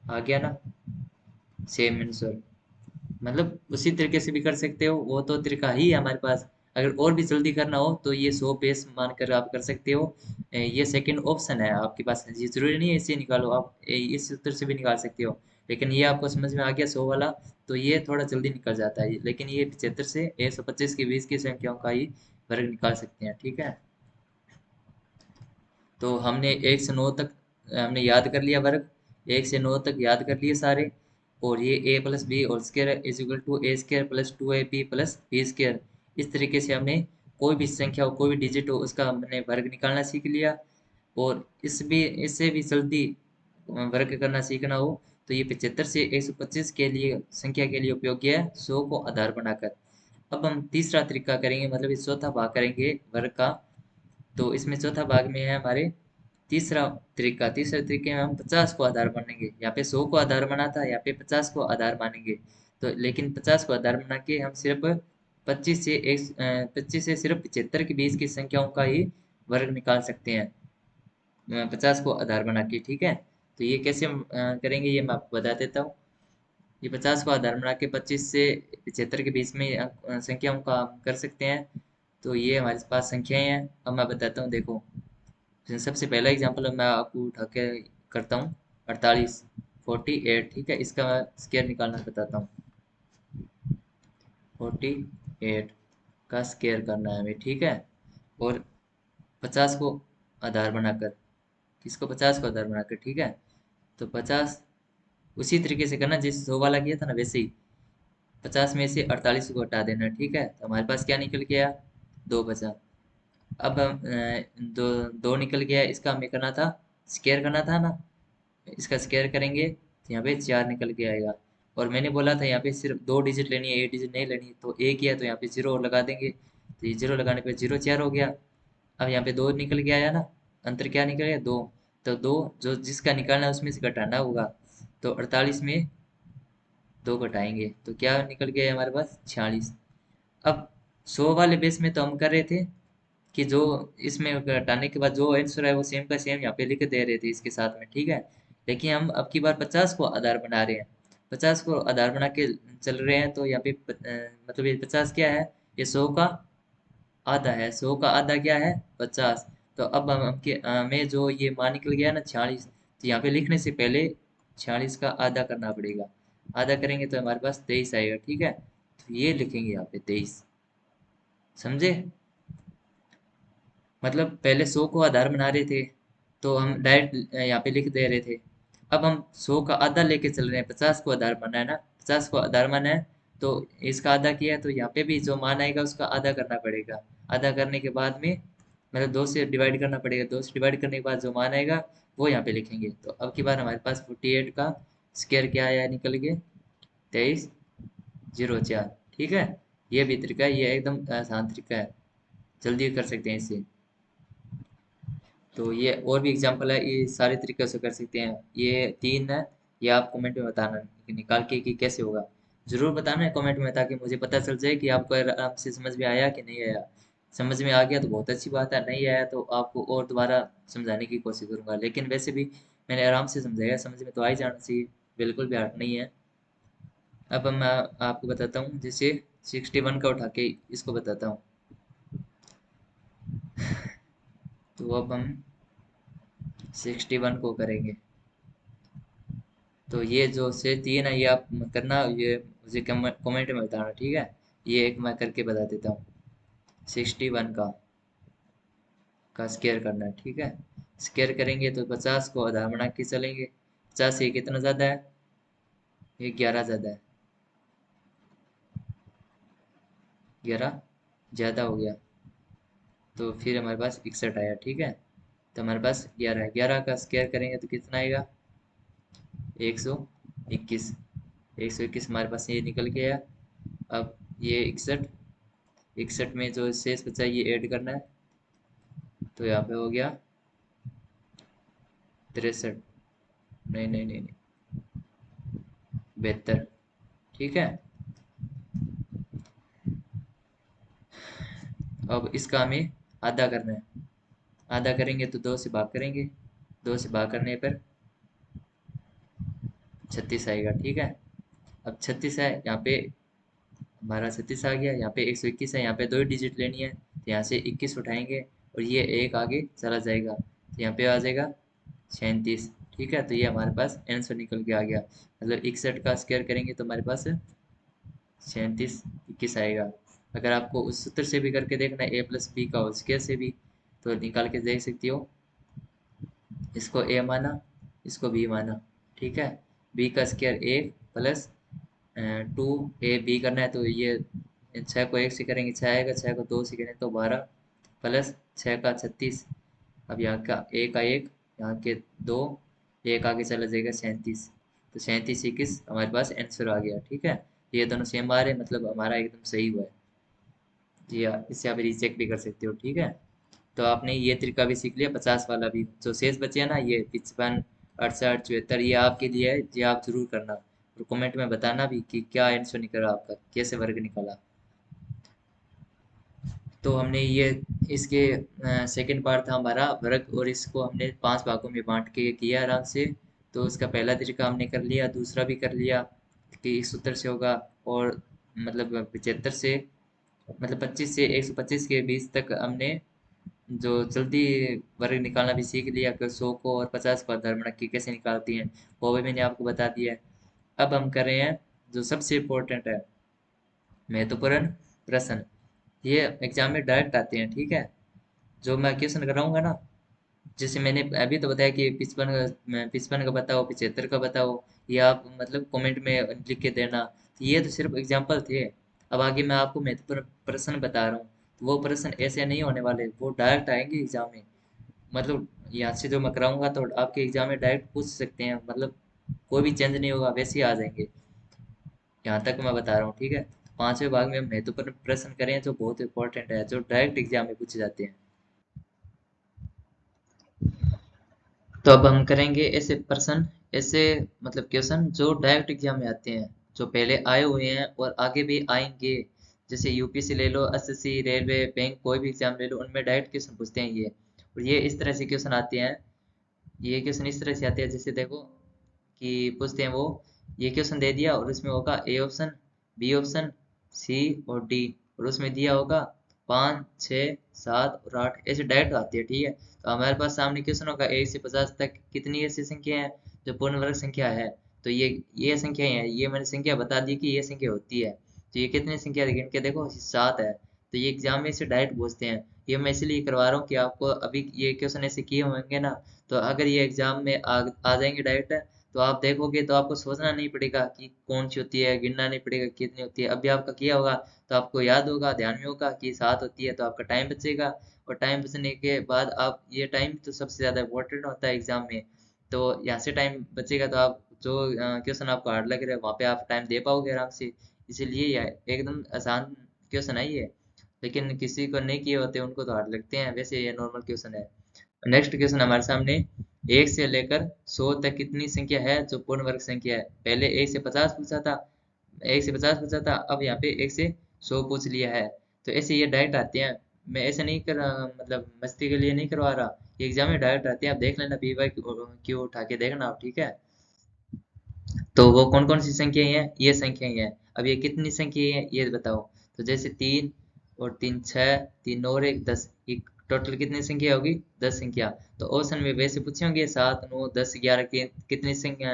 आ गया ना, सेम आंसर। मतलब उसी तरीके से भी कर सकते हो, वो तो तरीका ही है हमारे पास। अगर और भी जल्दी करना हो तो ये 100 पेस मानकर आप कर सकते हो। ये सेकंड ऑप्शन है आपके पास, ये जरूरी नहीं है इसे निकालो, आप इस उत्तर से भी निकाल सकते हो। लेकिन ये आपको समझ में आ गया 100 वाला, तो ये थोड़ा जल्दी निकल जाता है, लेकिन ये 75 से 125 के बीच की संख्याओं का ही वर्ग निकाल सकते हैं, ठीक है। तो हमने 1 से 9 तक हमने याद कर लिया वर्ग, 1 से 9 तक याद कर लिए सारे। और ये a+b whole square is equal to a² plus 2ab plus B square. इस तरीके से हमने कोई भी संख्या हो, कोई भी डिजिट हो, उसका हमने वर्ग निकालना सीख लिया। और इससे भी जल्दी वर्ग करना सीखना हो तो ये 75 से 125 के लिए संख्या के लिए उपयोगी है, 100 को आधार बनाकर। अब हम तीसरा तरीका करेंगे, मतलब इस चौथा भाग करेंगे वर्ग का। तो इसमें चौथा भाग में है हमारे तीसरा तरीका। तीसरे तरीके में हम 50 को आधार मानेंगे, यहाँ पे 100 को आधार बना था, यहाँ पे 50 को आधार मानेंगे। तो लेकिन 50 को आधार बना के हम सिर्फ 25 से सिर्फ 75 के बीच की संख्याओं का ही वर्ग निकाल सकते हैं, 50 को आधार बना के, ठीक है। तो ये कैसे हम करेंगे, ये मैं आपको बता देता हूँ। ये 50 को आधार बना के 25 से 75 के बीच में संख्याओं का हम कर सकते हैं। तो ये हमारे पास संख्याएं हैं, अब मैं बताता हूँ, देखो। सबसे पहला एग्जांपल मैं आपको उठा के करता हूँ, 48, 48, ठीक है। इसका मैं स्क्वायर निकालना बताता हूँ। 48 का स्क्वायर करना है हमें, ठीक है। और 50 को आधार बनाकर, किसको? 50 को आधार बनाकर, ठीक है। तो 50 उसी तरीके से करना जैसे 100 वाला किया था ना, वैसे ही 50 में से 48 को हटा देना, ठीक है। तो हमारे पास क्या निकल गया? 2 बचा। अब हम दो दो निकल गया, इसका हमें करना था, स्क्वायर करना था ना, इसका स्क्वायर करेंगे तो यहाँ पे 4 निकल के आएगा। और मैंने बोला था यहाँ पे सिर्फ 2 डिजिट लेनी है, 1 डिजिट नहीं लेनी, तो एक ही है तो यहाँ पे 0 और लगा देंगे, तो ये 0 लगाने पे 0 4 हो गया। अब यहाँ पे 2 निकल के आया ना, अंतर क्या निकल गया? 2। तो 2 जो जिसका निकालना है उसमें से घटाना होगा, तो 48 में 2 घटाएंगे तो क्या निकल गया हमारे पास? 46। अब 100 वाले बेस में तो हम कर रहे थे कि जो इसमें हटाने के बाद जो आंसर है वो सेम का सेम यहाँ पे लिख दे रहे थे इसके साथ में, ठीक है। लेकिन हम अब की बार 50 को आधार बना रहे हैं, 50 को आधार बना के चल रहे हैं, तो यहाँ पे मतलब ये 50 क्या है, ये 100 का आधा है। 100 का आधा क्या है, 50। तो अब हमें जो ये मान निकल गया ना 46, तो यहाँ पे लिखने से पहले 46 का आधा करना पड़ेगा। आधा करेंगे तो हमारे पास 23 आएगा, ठीक है। तो ये लिखेंगे यहाँ पे 23, समझे। मतलब पहले 100 को आधार बना रहे थे, तो हम डायरेक्ट यहाँ पे लिख दे रहे थे। अब हम 100 का आधा लेके चल रहे हैं, 50 को आधार माना है ना, 50 को आधार माना है, तो इसका आधा किया है, तो यहाँ पे भी जो मान आएगा उसका आधा करना पड़ेगा। आधा करने के बाद में मतलब 2 से डिवाइड करना पड़ेगा। 2 से डिवाइड करने के बाद जो मान आएगा वो यहाँ पे लिखेंगे। तो अब की बार हमारे पास 48 का स्क्वायर क्या आया निकल के, 2304, ठीक है। ये भी तरीका है, ये एकदम आसान तरीका है, जल्दी कर सकते हैं इससे। तो ये और भी एग्जांपल है, ये सारे तरीके से कर सकते हैं। ये 3 है, ये आप कमेंट में बताना कि निकाल के कि कैसे होगा। जरूर बताना है कमेंट में, ताकि मुझे पता चल जाए कि आपको आराम से समझ में आया कि नहीं आया। समझ में आ गया तो बहुत अच्छी बात है, नहीं आया तो आपको और दोबारा समझाने की कोशिश करूंगा। लेकिन वैसे भी मैंने आराम से समझाया, समझ में तो आ ही जाना चाहिए, बिल्कुल भी हार्ड नहीं है। अब मैं आपको बताता हूँ, जैसे 61 का उठा के इसको बताता हूँ। तो अब हम 61 को करेंगे, तो ये जो से 3 है ये आप करना, ये मुझे कमेंट में बताना, ठीक है। ये एक मैं करके बता देता हूँ। 61 का स्क्वायर करना है, ठीक है। स्क्वायर करेंगे तो 50 को आधा बना के चलेंगे। 50 से कितना ज़्यादा है, ये 11 ज़्यादा है। 11 ज़्यादा हो गया, तो फिर हमारे पास 61 आया, ठीक है। तो हमारे पास 11 है, 11 का स्क्वायर करेंगे तो कितना आएगा, 121। 121 हमारे पास ये निकल गया। अब ये 61, 61 में जो शेष बचा ये ऐड करना है, तो यहाँ पे हो गया 63, नहीं नहीं नहीं नहीं, 72, ठीक है। अब इसका हमें आधा करना है। आधा करेंगे तो 2 से भाग करेंगे, 2 से भाग करने पर 36 आएगा, ठीक है। अब 36 है यहाँ पे, हमारा 36 आ गया। यहाँ पे 121 है, यहाँ पे 2 ही डिजिट लेनी है, तो यहाँ से 21 उठाएंगे और ये एक आगे चला जाएगा, तो यहाँ पे आ जाएगा 37, ठीक है। तो ये हमारे पास आंसर निकल के आ गया। मतलब 61 का स्क्वायर करेंगे तो हमारे पास 37 21 आएगा। अगर आपको उस सूत्र से भी करके देखना है, a+b का होल स्क्वायर से भी, तो निकाल के देख सकती हो। इसको a माना, इसको b माना, ठीक है। b का स्क्वायर 1 प्लस 2ab करना है, तो ये 6 को 1 से करेंगे 6 आएगा, 6 को 2 से करेंगे तो 12, प्लस 6 का 36। अब यहाँ का a का 1, यहाँ के 2, एक आगे चला जाएगा 37। तो 37 21 हमारे पास आंसर आ गया, ठीक है। ये दोनों सेम आ रहे हैं, मतलब हमारा एकदम सही हुआ है। जी हाँ, इससे आप रीचेक भी कर सकते हो, ठीक है। तो आपने ये तरीका भी सीख लिया, 50 वाला भी। जो शेष बचे हैं ना, ये 55 68 74, ये आपके लिए है, ये आप जरूर करना और कमेंट में बताना भी कि क्या आंसर निकला आपका, कैसे वर्ग निकला। तो हमने ये इसके सेकंड पार्ट था हमारा वर्ग, और इसको हमने 5 भागों में बांट के किया आराम से। तो उसका पहला तरीका हमने कर लिया, दूसरा भी कर लिया कि इस सूत्र से होगा, और मतलब 75 से मतलब 25 से 125 के बीच तक हमने जो जल्दी वर्ग निकालना भी सीख लिया कि 100 को और 50 को धर्मणक की कैसे निकालती हैं, वो भी मैंने आपको बता दिया है। अब हम कर रहे हैं जो सबसे इम्पोर्टेंट है, महत्वपूर्ण प्रश्न। ये एग्जाम में डायरेक्ट आते हैं, ठीक है। जो मैं क्वेश्चन कराऊंगा ना, जैसे मैंने अभी तो बताया कि 55 का बताओ, 75 का बताओ, ये आप मतलब कमेंट में लिख के देना। तो ये तो सिर्फ एग्जाम्पल थे। अब आगे मैं आपको महत्वपूर्ण प्रश्न बता रहा हूँ, तो वो प्रश्न ऐसे नहीं होने वाले, वो डायरेक्ट आएंगे एग्जाम में। मतलब यहाँ से जो मैं कराऊंगा तो आपके एग्जाम में डायरेक्ट पूछ सकते हैं, मतलब कोई भी चेंज नहीं होगा, वैसे ही आ जाएंगे। यहाँ तक मैं बता रहा हूँ, ठीक है। 5वें भाग में हम महत्वपूर्ण प्रश्न करें जो बहुत इंपॉर्टेंट है, जो डायरेक्ट एग्जाम में पूछे जाते हैं। तो अब हम करेंगे ऐसे प्रश्न, ऐसे मतलब क्वेश्चन जो डायरेक्ट एग्जाम में आते हैं, जो पहले आए हुए हैं और आगे भी आएंगे। जैसे यूपीएससी ले लो, एसएससी, रेलवे, बैंक, कोई भी एग्जाम ले लो, उनमें डायरेक्ट क्वेश्चन पूछते हैं ये। और ये इस तरह से क्वेश्चन आते हैं, ये क्वेश्चन इस तरह से आते हैं, जैसे देखो कि पूछते हैं वो ये क्वेश्चन दे दिया और इसमें होगा ए ऑप्शन, बी ऑप्शन, सी और डी, और उसमें दिया होगा 5, 6, 7 और 8, ऐसे डायरेक्ट आती है। ठीक है, तो हमारे पास सामने क्वेश्चन होगा 1 से 50 तक कितनी ऐसी संख्या है जो पूर्ण वर्ग संख्या है। तो ये संख्या है, ये मैंने संख्या बता दी कि ये संख्या होती है। तो ये कितनी संख्या है, गिन के देखो 7 है। तो ये एग्जाम में से डायरेक्ट पूछते हैं। ये मैं इसलिए करवा रहा हूँ कि आपको अभी ये क्वेश्चन ऐसे किए होंगे ना, तो अगर ये एग्जाम में आ जाएंगे डायरेक्ट, तो आप देखोगे तो आपको सोचना नहीं पड़ेगा कि कौन सी होती है, गिनना नहीं पड़ेगा कितनी होती है। अभी आपका किया होगा तो आपको याद होगा, ध्यान में होगा कि 7 होती है, तो आपका टाइम बचेगा। और टाइम बचने के बाद आप, ये टाइम तो सबसे ज़्यादा इम्पोर्टेंट होता है एग्जाम में, तो यहाँ से टाइम बचेगा तो आप जो क्वेश्चन आपको हार्ड लग रहा है वहाँ पे आप टाइम दे पाओगे आराम से। इसीलिए एकदम आसान क्वेश्चन है ये, लेकिन किसी को नहीं किए होते उनको तो हार्ड लगते हैं। वैसे ये नॉर्मल क्वेश्चन है। नेक्स्ट क्वेश्चन हमारे सामने, 1 से लेकर 100 तक कितनी संख्या है जो पूर्ण वर्ग संख्या है। पहले 1 से 50 पूछा था, 1 से 50 पूछा था, अब यहाँ पे 1 से 100 पूछ लिया है। तो ऐसे ये डायरेक्ट आते हैं। मैं ऐसे नहीं कर रहा, मतलब मस्ती के लिए नहीं करवा रहा, ये एग्जाम में डायरेक्ट आते हैं। आप देख लेना, पी वाई क्यू उठा के देखना आप, ठीक है। तो वो कौन कौन सी संख्याएं हैं, ये संख्याएं हैं। अब ये कितनी संख्याएं हैं ये बताओ। तो जैसे 3 और 3 6, 3 और 1 10, ये टोटल कितनी संख्या होगी, 10 संख्या। तो ऑप्शन में वैसे पूछे होंगे 7, 9, 10, 11 की कितनी संख्या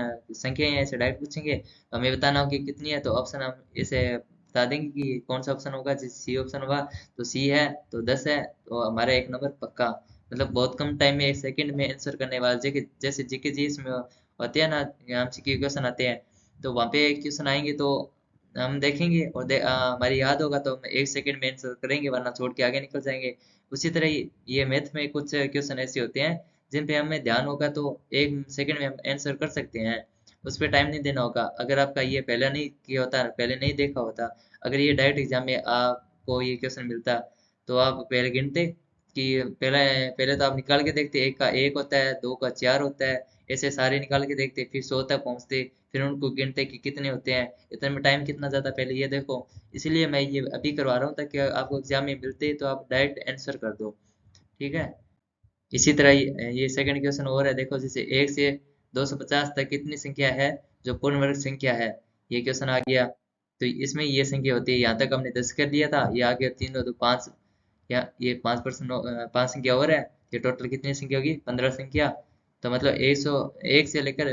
है, ऐसे डायरेक्ट पूछेंगे। तो हमें बताना होगी कितनी है, तो ऑप्शन हम इसे बता देंगे कि कौन सा ऑप्शन होगा। जैसे सी ऑप्शन होगा, तो सी है तो 10 है, तो हमारा एक नंबर पक्का। मतलब बहुत कम टाइम में, 1 सेकंड में आंसर करने वाला। जैसे जीके जी इसमें होते हैं ना, एमसीक्यू क्वेश्चन आते हैं, तो वहाँ पे क्वेश्चन आएंगे तो हम देखेंगे और हमारी याद होगा तो हम 1 सेकंड में आंसर करेंगे, वरना छोड़ के आगे निकल जाएंगे। उसी तरह ये मैथ में कुछ क्वेश्चन ऐसे होते हैं जिन पे हमें ध्यान होगा तो 1 सेकंड में हम आंसर कर सकते हैं। उस पर टाइम नहीं देना होगा। अगर आपका ये पहले नहीं किया होता, पहले नहीं देखा होता, अगर ये डायरेक्ट एग्जाम में आपको ये क्वेश्चन मिलता, तो आप पहले गिनते कि पहले पहले तो आप निकाल के देखते, 1 का 1 होता है, 2 का 4 होता है, ऐसे सारे निकाल के देखते, फिर 100 तक पहुंचते, फिर उनको गिनते कि कितने होते हैं। इतने में टाइम कितना जाता है, पहले ये देखो। इसलिए मैं ये अभी करवा रहा हूँ ताकि आपको एग्जाम में मिलते तो आप डायरेक्ट आंसर कर दो, ठीक है। इसी तरह ये सेकंड क्वेश्चन और है, देखो जैसे 1 से 250 तक कितनी संख्या है जो पूर्ण वर्ग संख्या है, ये क्वेश्चन आ गया। तो इसमें ये संख्या होती है, यहाँ तक हमने 10 कर दिया था, ये आ गया 3 2 5, या ये 5% 5 संख्या और है। ये टोटल कितनी संख्या होगी, 15 संख्या। तो मतलब 1 से लेकर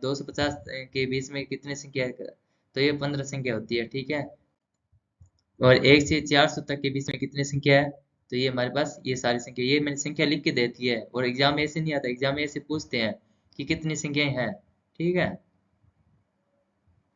250 के बीच में कितनी संख्या है, तो ये 15 संख्या होती है, ठीक है। और 1 से 400 तक के बीच में कितनी संख्या है, तो ये हमारे पास ये सारी संख्या, ये मैंने संख्या लिख के देती है। और एग्जाम में ऐसे नहीं आता, एग्जाम में ऐसे पूछते हैं कि कितनी संख्याएं हैं, ठीक है।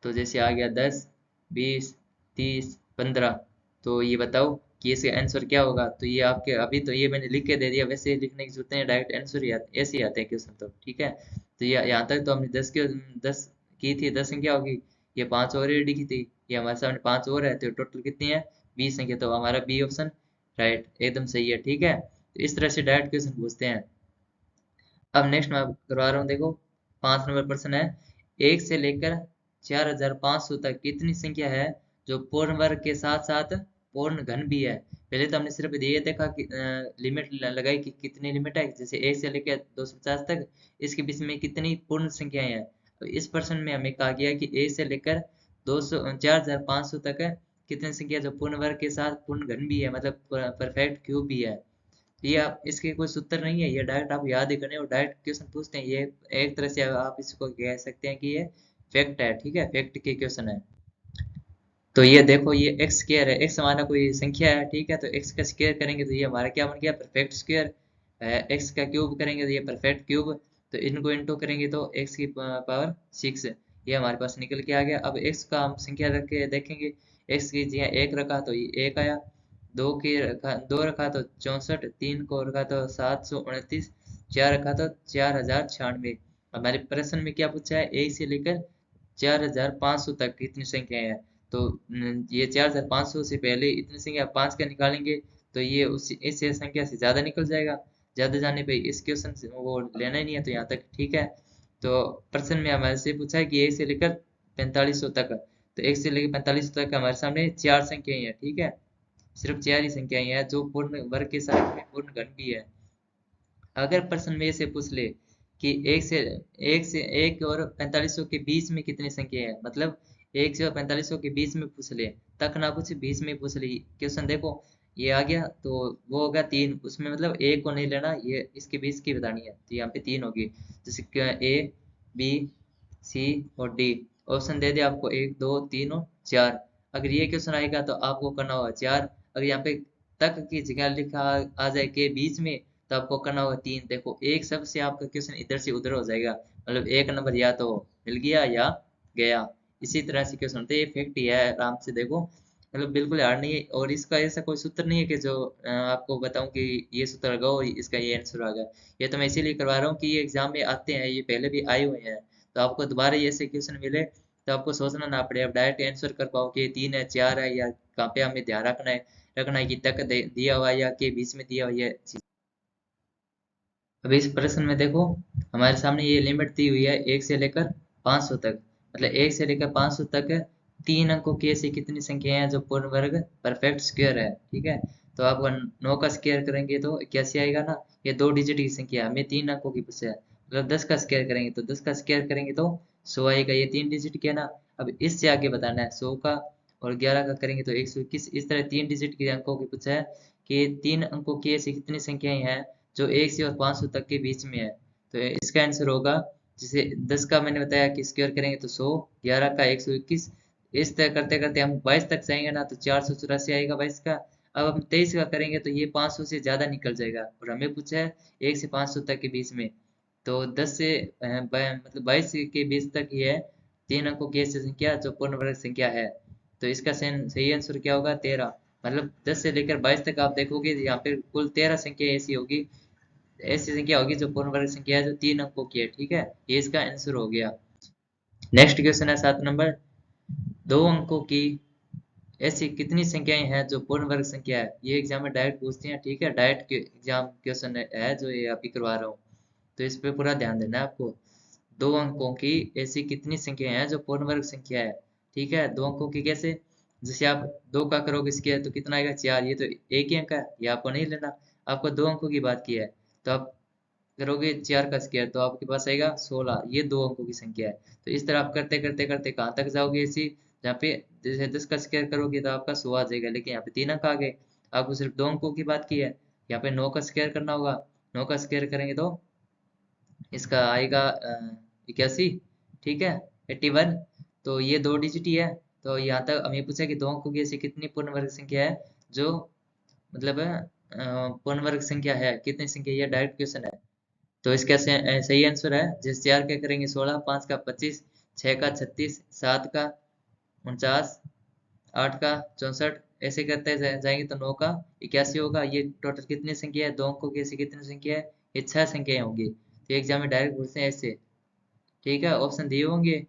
तो जैसे आ गया 10, 20, 30, 15, तो ये बताओ कि इसका आंसर क्या होगा। तो ये आपके अभी तो ये मैंने लिख के दे दिया, वैसे लिखने की जरूरत नहीं है, डायरेक्ट आंसर ही ऐसे ही आते हैं क्वेश्चन, तो ठीक है। तो ये यहाँ तक तो हमने 10 की थी, 10 संख्या होगी। ये 5 ऑलरेडी की थी, ये हमारे सामने 5 और है, तो टोटल कितनी है, 20 संख्या। तो हमारा बी ऑप्शन राइट एकदम सही है, ठीक है। तो इस तरह से डायरेक्ट क्वेश्चन पूछते हैं। अब नेक्स्ट मैं करवा रहा हूँ, देखो 5 नंबर प्रश्न है, 1 से लेकर 4500 तक कितनी संख्या है जो पूर्ण वर्ग के साथ साथ पूर्ण घन भी है। पहले तो हमने सिर्फ ये देखा कि लिमिट लगाई कि कितनी लिमिट है, जैसे 1 से लेकर 250 तक, इसके बीच में कितनी पूर्ण संख्याएं हैं। तो इस प्रश्न में हमें कहा गया कि 1 से लेकर 4500 तक है कितनी संख्या जो पूर्ण वर्ग के साथ पूर्ण घन भी है, मतलब परफेक्ट क्यूब भी है। ये आप इसके कोई सूत्र नहीं है, ये डायरेक्ट आप याद ही करें और डायरेक्ट क्वेश्चन पूछते हैं। ये एक तरह से आप इसको कह सकते हैं कि ये फैक्ट है, ठीक है, फैक्ट के क्वेश्चन है। तो ये देखो, ये एक्स स्क्वायर है, एक्स हमारा कोई संख्या है, ठीक है। तो एक्स का स्क्वायर करेंगे तो ये हमारा क्या बन गया, परफेक्ट स्क्वायर। एक्स का क्यूब करेंगे तो ये परफेक्ट क्यूब। तो इनको इंटू करेंगे तो एक्स की पावर 6, ये हमारे पास निकल के आ गया। अब एक्स का हम संख्या रख के देखेंगे, एक्स की जगह 1 रखा तो ये 1 आया, 2 रखा तो 64, 3 को रखा तो 729, 4 रखा तो 4096। हमारे प्रश्न में क्या पूछा है, 1 से लेकर 4500 तक कितनी संख्या है। तो ये 4500 से पहले इतनी संख्या 5 का निकालेंगे तो ये उस इस संख्या से ज्यादा निकल जाएगा। ज्यादा जाने पे इस क्वेश्चन से वो लेना ही नहीं है, तो यहाँ तक ठीक है। तो प्रश्न में हमारे से पूछा है कि 1 से लेकर 4500 तक, तो 1 से लेकर 4500 तक हमारे सामने 4 संख्याएं हैं, ठीक है। सिर्फ 4 ही संख्याएं हैं जो पूर्ण वर्ग के साथ में पूर्ण घन भी है। अगर प्रश्न में से पूछ ले कि एक और 4500 के बीच में कितनी संख्या है, मतलब 1 से 4500 के बीच में पूछ ले, तक ना पूछ, बीच में पूछ ले। क्वेश्चन देखो, ये आ गया तो वो होगा 3, उसमें मतलब एक को नहीं लेना, ये इसके बीच की बतानी है, तो यहाँ पे 3 होगी। जैसे ए, बी, सी और डी। ऑप्शन दे दिया आपको 1 2 3 और 4। अगर ये क्वेश्चन आएगा तो आपको करना होगा 4। अगर यहाँ पे तक की जगह लिखा आ जाए के बीच में, तो आपको करना होगा 3। देखो एक शब्द से आपका क्वेश्चन इधर से उधर हो जाएगा, मतलब एक नंबर या तो मिल गया या गया। इसी तरह से क्वेश्चन होते हैं, ये फैक्ट ही है, आराम से देखो, मतलब बिल्कुल हार्ड नहीं है। और इसका ऐसा कोई सूत्र नहीं है कि जो आपको बताऊं कि ये सूत्र लगाओ इसका ये आंसर आ गया। ये तो मैं इसीलिए करवा रहा हूँ कि ये एग्जाम में आते हैं, ये पहले भी आए हुए हैं, तो आपको दोबारा ये ऐसे क्वेश्चन मिले तो आपको सोचना ना पड़े, आप डायरेक्ट आंसर कर पाओ कि 3 है 4 है, या कहाँ पे हमें ध्यान रखना है कि तक दिया हुआ है या के बीच में दिया हुआ है। अब इस प्रश्न में देखो, हमारे सामने ये लिमिट दी हुई है 1 से लेकर 500 तक, मतलब 1 से लेकर 500 तक 3 अंकों की ऐसी कितनी संख्या हैं जो पूर्ण वर्ग परफेक्ट स्क्वायर है, ठीक है। तो आप 9 का स्क्वायर करेंगे तो कैसे आएगा ना, ये 2 डिजिट की संख्या है, हमें 3 अंकों की पूछा है, मतलब 10 का स्क्वायर करेंगे तो 10 का स्क्वायर करेंगे तो 100 आएगा, ये 3 डिजिट की है ना। अब इससे आगे बताना है 100 का, और 11 का करेंगे तो 121। इस तरह 3 डिजिट के अंकों की पूछा है कि 3 अंकों की ऐसी कितनी संख्याएं हैं जो 1 से और 500 तक के बीच में है। तो इसका आंसर होगा, जैसे 10 का मैंने बताया कि स्क्वायर करेंगे तो 100, 11 का 121। इस तरह करते करते हम 22 तक जाएंगे ना, तो 484 आएगा 22 का। अब हम 23 का करेंगे तो ये 500 से ज्यादा निकल जाएगा, और हमें पूछा है 1 से 500 तक के बीच में। तो 10 से मतलब 22 के बीच तक ही है 3 अंकों की ऐसी संख्या जो पूर्ण वर्ग संख्या है। तो इसका सही आंसर क्या होगा, 13। मतलब 10 से लेकर 22 तक आप देखोगे यहाँ पे कुल 13 संख्या ऐसी संख्या होगी जो पूर्ण वर्ग संख्या है जो 3 अंकों की है, ठीक है। ये इसका आंसर हो गया। नेक्स्ट क्वेश्चन है 7 नंबर, 2 अंकों की ऐसी कितनी संख्याएं हैं जो पूर्ण वर्ग संख्या है। ये एग्जाम में डायरेक्ट पूछते हैं, ठीक है, डायरेक्ट के एग्जाम क्वेश्चन है जो ये अभी करवा रहा हूँ, तो इस पे पूरा ध्यान देना है आपको। 2 अंकों की ऐसी कितनी संख्या है जो पूर्ण वर्ग संख्या है, ठीक है। 2 अंकों की कैसे, जैसे आप 2 का करोगे इसके तो कितना आएगा 4, ये तो एक ही अंक है, ये आपको नहीं लेना, आपको 2 अंकों की बात की है। तो आप करोगे 4 का स्क्वायर तो आपके पास आएगा 16, ये 2 अंकों की संख्या है। तो इस तरह आप करते करते करते कहाँ तक जाओगे ऐसी, जहाँ पे जैसे 10 का स्क्वायर करोगे तो आपका 100 आ जाएगा, लेकिन यहाँ पे 3 अंक आ गए, आपको सिर्फ 2 अंकों की बात की है। यहाँ पे 9 का स्क्वायर करना होगा, 9 का स्क्वायर करेंगे तो इसका आएगा 81, ठीक है, 81। तो ये 2 डिजिट ही है। तो यहाँ तक हमें पूछा कि 2 अंकों की ऐसी कितनी पूर्ण वर्ग संख्या है जो मतलब पूर्ण वर्ग संख्या है, कितनी संख्या, ये डायरेक्ट क्वेश्चन है। तो इसका सही आंसर है, जैसे 4 का करेंगे 16, 5 का 25, 6 का 36, 7 का 49, 8 का 64, ऐसे करते जाएंगे तो 9 का 81 होगा। ये टोटल कितनी संख्या है, 2 अंकों की ऐसी कितनी संख्या है, ये 6 संख्याएं होंगी। तो एग्जाम में डायरेक्ट पूछते हैं ऐसे, ठीक है, ऑप्शन दिए होंगे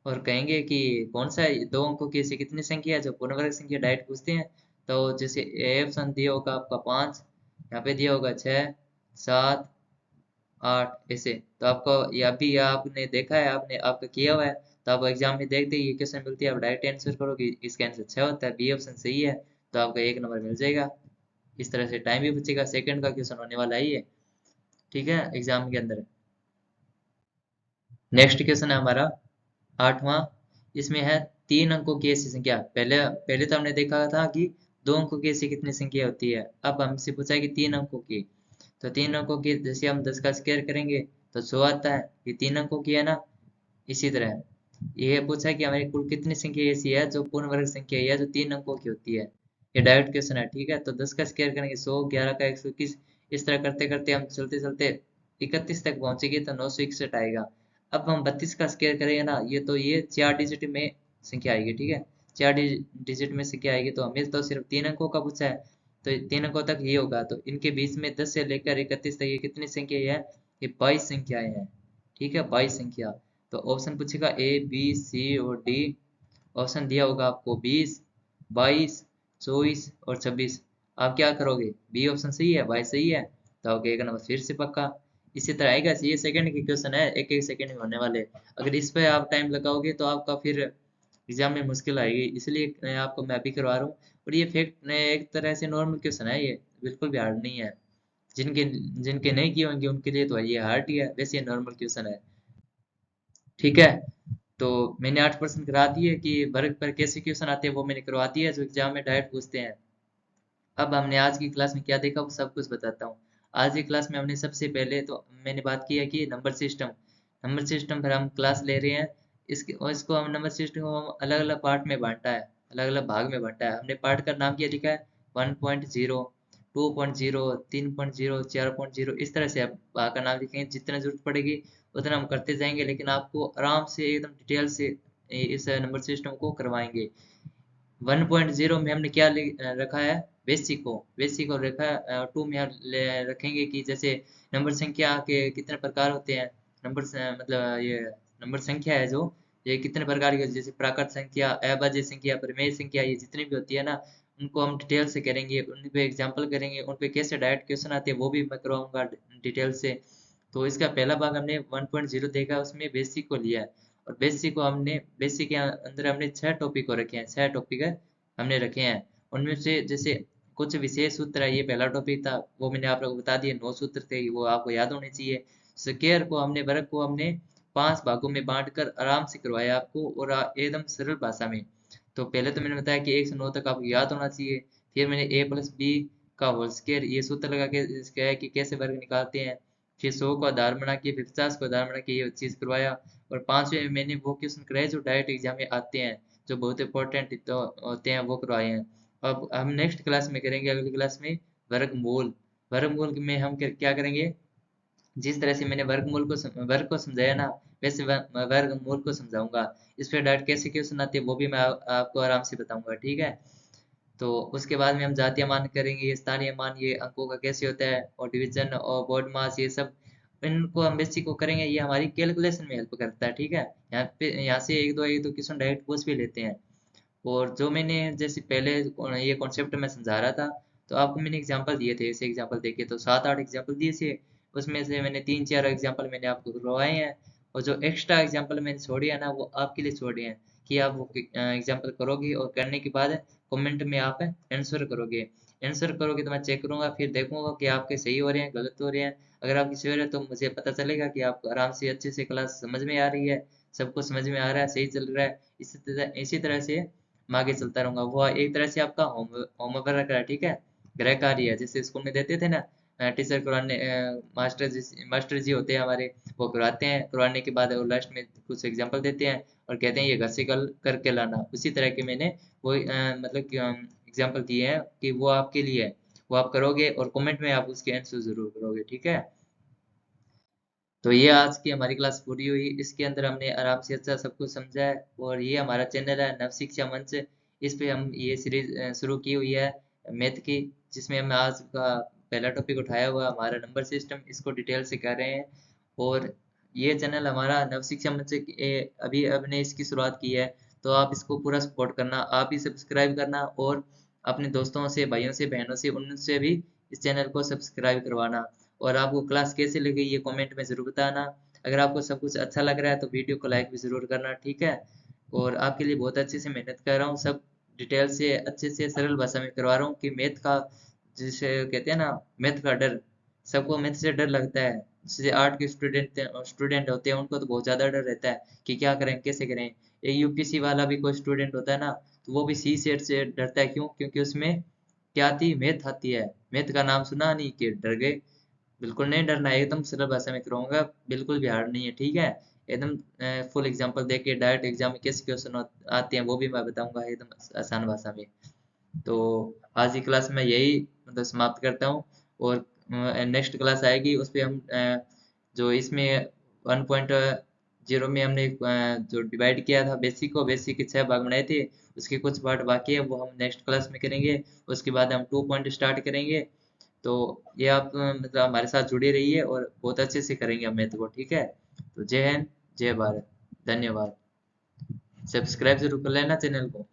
और कहेंगे कि कौन सा 2 अंकों की ऐसी कितनी संख्या है जो पूर्ण वर्ग संख्या, डायरेक्ट पूछते हैं। तो जैसे ए ऑप्शन दिया होगा आपका 5, यहाँ पे दिया होगा 6, 7, 8, ऐसे। तो आपको ये अभी आपने देखा है, आपने आपका किया हुआ है, तो आप एग्जाम में देखते ही ये क्वेश्चन मिलती है, आप डायरेक्ट आंसर करोगे, इसका आंसर 6 होता है, बी ऑप्शन सही है, तो आपका 1 नंबर मिल जाएगा। इस तरह से टाइम भी बचेगा, सेकंड का क्वेश्चन होने वाला है ये, ठीक है, एग्जाम के अंदर। नेक्स्ट क्वेश्चन है हमारा 8वां, इसमें है 3 अंकों की ऐसी संख्या। पहले पहले तो हमने देखा था कि 2 अंकों की ऐसी कितनी संख्या होती है, अब हमसे पूछा है कि 3 अंकों की। तो 3 अंकों की, जैसे हम 10 का स्क्वायर करेंगे तो 100 आता है, ये 3 अंकों की है ना। इसी तरह ये पूछा है कि हमारी कुल कितनी संख्या ऐसी है जो पूर्ण वर्ग संख्या है जो 3 अंकों की होती है। ये डायरेक्ट क्वेश्चन है, ठीक है। तो 10 का स्क्वायर करेंगे 100, 11 का 121, इस तरह करते करते हम चलते चलते 31 तक पहुंचेंगे तो 961 आएगा। अब हम 32 का स्क्वायर करेंगे ना, ये 4 डिजिट में संख्या आएगी, ठीक है, 4 डिजिट में संख्या आएगी। तो हमें तो सिर्फ 3 अंकों का पूछा है, तो 3 अंकों तक ये होगा, तो इनके बीच में 10 से लेकर 31 तक ये कितनी संख्या है, ये 22 संख्याएं हैं, ठीक है, 22 संख्या। तो ऑप्शन पूछेगा ए बी सी और डी। ऑप्शन दिया होगा आपको 20, 22, 24 और 26। आप क्या करोगे, बी ऑप्शन सही है, 22 सही है, तो आपका 1 नंबर फिर से पक्का। इसी तरह आएगा, ये सेकंड के क्वेश्चन है, एक एक सेकंड में होने वाले। अगर इस पे आप टाइम लगाओगे तो आपका फिर एग्जाम में मुश्किल आएगी, इसलिए आपको मैं अभी करवा रहा हूँ। और ये फैक्ट एक तरह से नॉर्मल क्वेश्चन है, ये बिल्कुल भी हार्ड नहीं है। जिनके जिनके नहीं किए होंगे उनके लिए तो ये हार्ड ही है, वैसे नॉर्मल क्वेश्चन है। ठीक है, तो मैंने 8% करा दिए कि वर्ग पर कैसे क्वेश्चन आते हैं वो मैंने करवा दिया जो एग्जाम में डायरेक्ट पूछते हैं। अब हमने आज की क्लास में क्या देखा वो सब कुछ बताता हूँ। आज की क्लास में हमने सबसे पहले तो मैंने बात की है कि नंबर सिस्टम पर हम क्लास ले रहे हैं। इसके और इसको हम नंबर सिस्टम को हम अलग अलग पार्ट में बांटा है, अलग अलग भाग में बांटा है। हमने पार्ट का नाम क्या लिखा है, 1.0, 2.0, 3.0, 4.0, इस तरह से आप भाग का नाम लिखेंगे। जितना जरूरत पड़ेगी उतना हम करते जाएंगे, लेकिन आपको आराम से एकदम डिटेल से इस नंबर सिस्टम को करवाएंगे। 1.0 में हमने क्या रखा है, बेसिक को रखा है। 2 में हम रखेंगे कि जैसे नंबर संख्या के कितने प्रकार होते हैं। मतलब ये नंबर संख्या है जो, ये कितने प्रकार की होती है, जैसे प्राकृत संख्या, अभाज्य संख्या, परिमेय संख्या, ये जितनी भी होती है ना, उनको हम डिटेल से करेंगे, उन पे एग्जाम्पल करेंगे, उन पे कैसे डायरेक्ट क्वेश्चन आते हैं वो भी मैं करवाऊंगा डिटेल से। तो इसका पहला भाग हमने 1.0 देखा, उसमें बेसिक को लिया है। और बेसिक के अंदर हमने 6 टॉपिक को रखे हैं, 6 टॉपिक हमने रखे हैं। उनमें से जैसे कुछ विशेष सूत्र है, ये पहला टॉपिक था, वो मैंने आप लोगों को बता दिया। 9 सूत्र थे, वो आपको याद होने चाहिए। स्क्वायर को हमने, वर्ग को हमने 5 भागों में बांट कर आराम से करवाया आपको, और एकदम सरल भाषा में। तो पहले तो मैंने बताया कि 1 से 9 तक आपको याद होना चाहिए। फिर मैंने a+b का होल स्क्वायर ये सूत्र लगा के इसका है कि कैसे वर्ग निकालते हैं। फिर 100 को आधार बना के, फिर 50 को आधार बना के ये चीज करवाया। और 5वें में मैंने वो क्वेश्चन कराए जो डायरेक्ट एग्जाम में आते हैं, जो बहुत इंपॉर्टेंट तो होते हैं, वो करवाए हैं। अब हम नेक्स्ट क्लास में करेंगे, अगली क्लास में वर्गमूल। वर्गमूल में हम क्या करेंगे, जिस तरह से मैंने वर्ग को समझाया ना, वैसे वर्गमूल को समझाऊंगा। इस पे डायरेक्ट कैसे क्वेश्चन आते हैं वो भी मैं आपको आराम से बताऊंगा। ठीक है, तो उसके बाद में हम जातीय मान करेंगे, ये स्थानीय मान, ये अंकों का कैसे होता है, और डिवीजन और बोर्ड मास, ये सब इनको हम बेसिक को करेंगे। ये हमारी कैलकुलेशन में हेल्प करता है। ठीक है, यहाँ से एक दो क्वेश्चन डायरेक्ट पूछ भी लेते हैं। और जो मैंने जैसे पहले ये कॉन्सेप्ट मैं समझा रहा था, तो आपको मैंने एग्जांपल दिए थे, ऐसे एग्जांपल देखे तो 7-8 एग्जांपल दिए थे। उसमें से मैंने 3-4 एग्जांपल मैंने आपको करवाए हैं। और जो एक्स्ट्रा एग्जांपल मैंने छोड़े हैं ना, वो आपके लिए छोड़े हैं कि आप वो एग्जांपल करोगे, और करने के बाद कमेंट में आप आंसर करोगे तो मैं चेक करूंगा, फिर देखूंगा कि आपके सही हो रहे हैं, गलत हो रहे हैं। अगर आपकी सही हो रहे हैं तो मुझे पता चलेगा कि आपको आराम से अच्छे से क्लास समझ में आ रही है, सबको समझ में आ रहा है, सही चल रहा है। इसी तरह से मैं आगे चलता रहूंगा। वो एक तरह से आपका होमवर्क है। ठीक है, गृह कार्य है, जैसे स्कूल में देते थे ना, टीचर करवाने, मास्टर जी होते हैं हमारे, वो करवाते हैं। करवाने के बाद वो लास्ट में कुछ एग्जांपल देते हैं और कहते हैं ये घर से कल करके लाना। उसी तरह के मैंने वो मतलब एग्जांपल दिए हैं कि वो आपके लिए है, वो आप करोगे और कमेंट में आप उसके आंसर जरूर करोगे। ठीक है, तो ये आज की हमारी क्लास पूरी हुई। इसके अंदर हमने आराम से अच्छा सब कुछ समझा है। और ये हमारा चैनल है नव शिक्षा मंच, इस पे हम ये सीरीज शुरू की हुई है मैथ की, जिसमें हम आज का पहला टॉपिक उठाया हुआ हमारा नंबर सिस्टम, इसको डिटेल से कर रहे हैं। और ये चैनल हमारा नव शिक्षा मंच अभी हमने इसकी शुरुआत की है, तो आप इसको पूरा सपोर्ट करना, आप ही सब्सक्राइब करना, और अपने दोस्तों से, भाइयों से, बहनों से, उनसे भी इस चैनल को सब्सक्राइब करवाना। और आपको क्लास कैसे लगी ये कमेंट में ज़रूर बताना। अगर आपको सब कुछ अच्छा लग रहा है तो वीडियो को लाइक भी ज़रूर करना। ठीक है, और आपके लिए बहुत अच्छे से मेहनत कर रहा हूँ, सब डिटेल से अच्छे से सरल भाषा में करवा रहा हूँ कि मैथ का, जिसे कहते हैं ना, मैथ का डर, सबको मैथ से डर लगता है। जैसे आर्ट के स्टूडेंट होते हैं उनको तो बहुत ज़्यादा डर रहता है कि क्या करें, कैसे करें। ये यूपीसी वाला भी कोई स्टूडेंट होता है ना, तो वो भी सी सेट से डरता है। क्यों? क्योंकि उसमें क्या आती, मैथ आती है। मैथ का नाम सुना नहीं कि डर गए। बिल्कुल नहीं डरना है, एकदम सरल भाषा में कराऊंगा, बिल्कुल भी हार्ड नहीं है। ठीक है, एकदम फुल एग्जांपल देके डायरेक्ट एग्जाम में कैसे क्वेश्चन आते हैं वो भी मैं बताऊंगा एकदम आसान भाषा में। तो आज की क्लास में यही मतलब समाप्त करता हूँ। और नेक्स्ट क्लास आएगी, उस पे हम जो इसमें 1.0 में हमने जो डिवाइड किया था बेसिक के 6 भाग बनाए थे, उसके कुछ पार्ट बाकी है, वो हम नेक्स्ट क्लास में करेंगे। उसके बाद हम 2 पॉइंट स्टार्ट करेंगे। तो ये आप मतलब हमारे साथ जुड़े रहिए और बहुत अच्छे से करेंगे हम मैथ को। ठीक है, तो जय हिंद, जय भारत, धन्यवाद। सब्सक्राइब जरूर कर लेना चैनल को।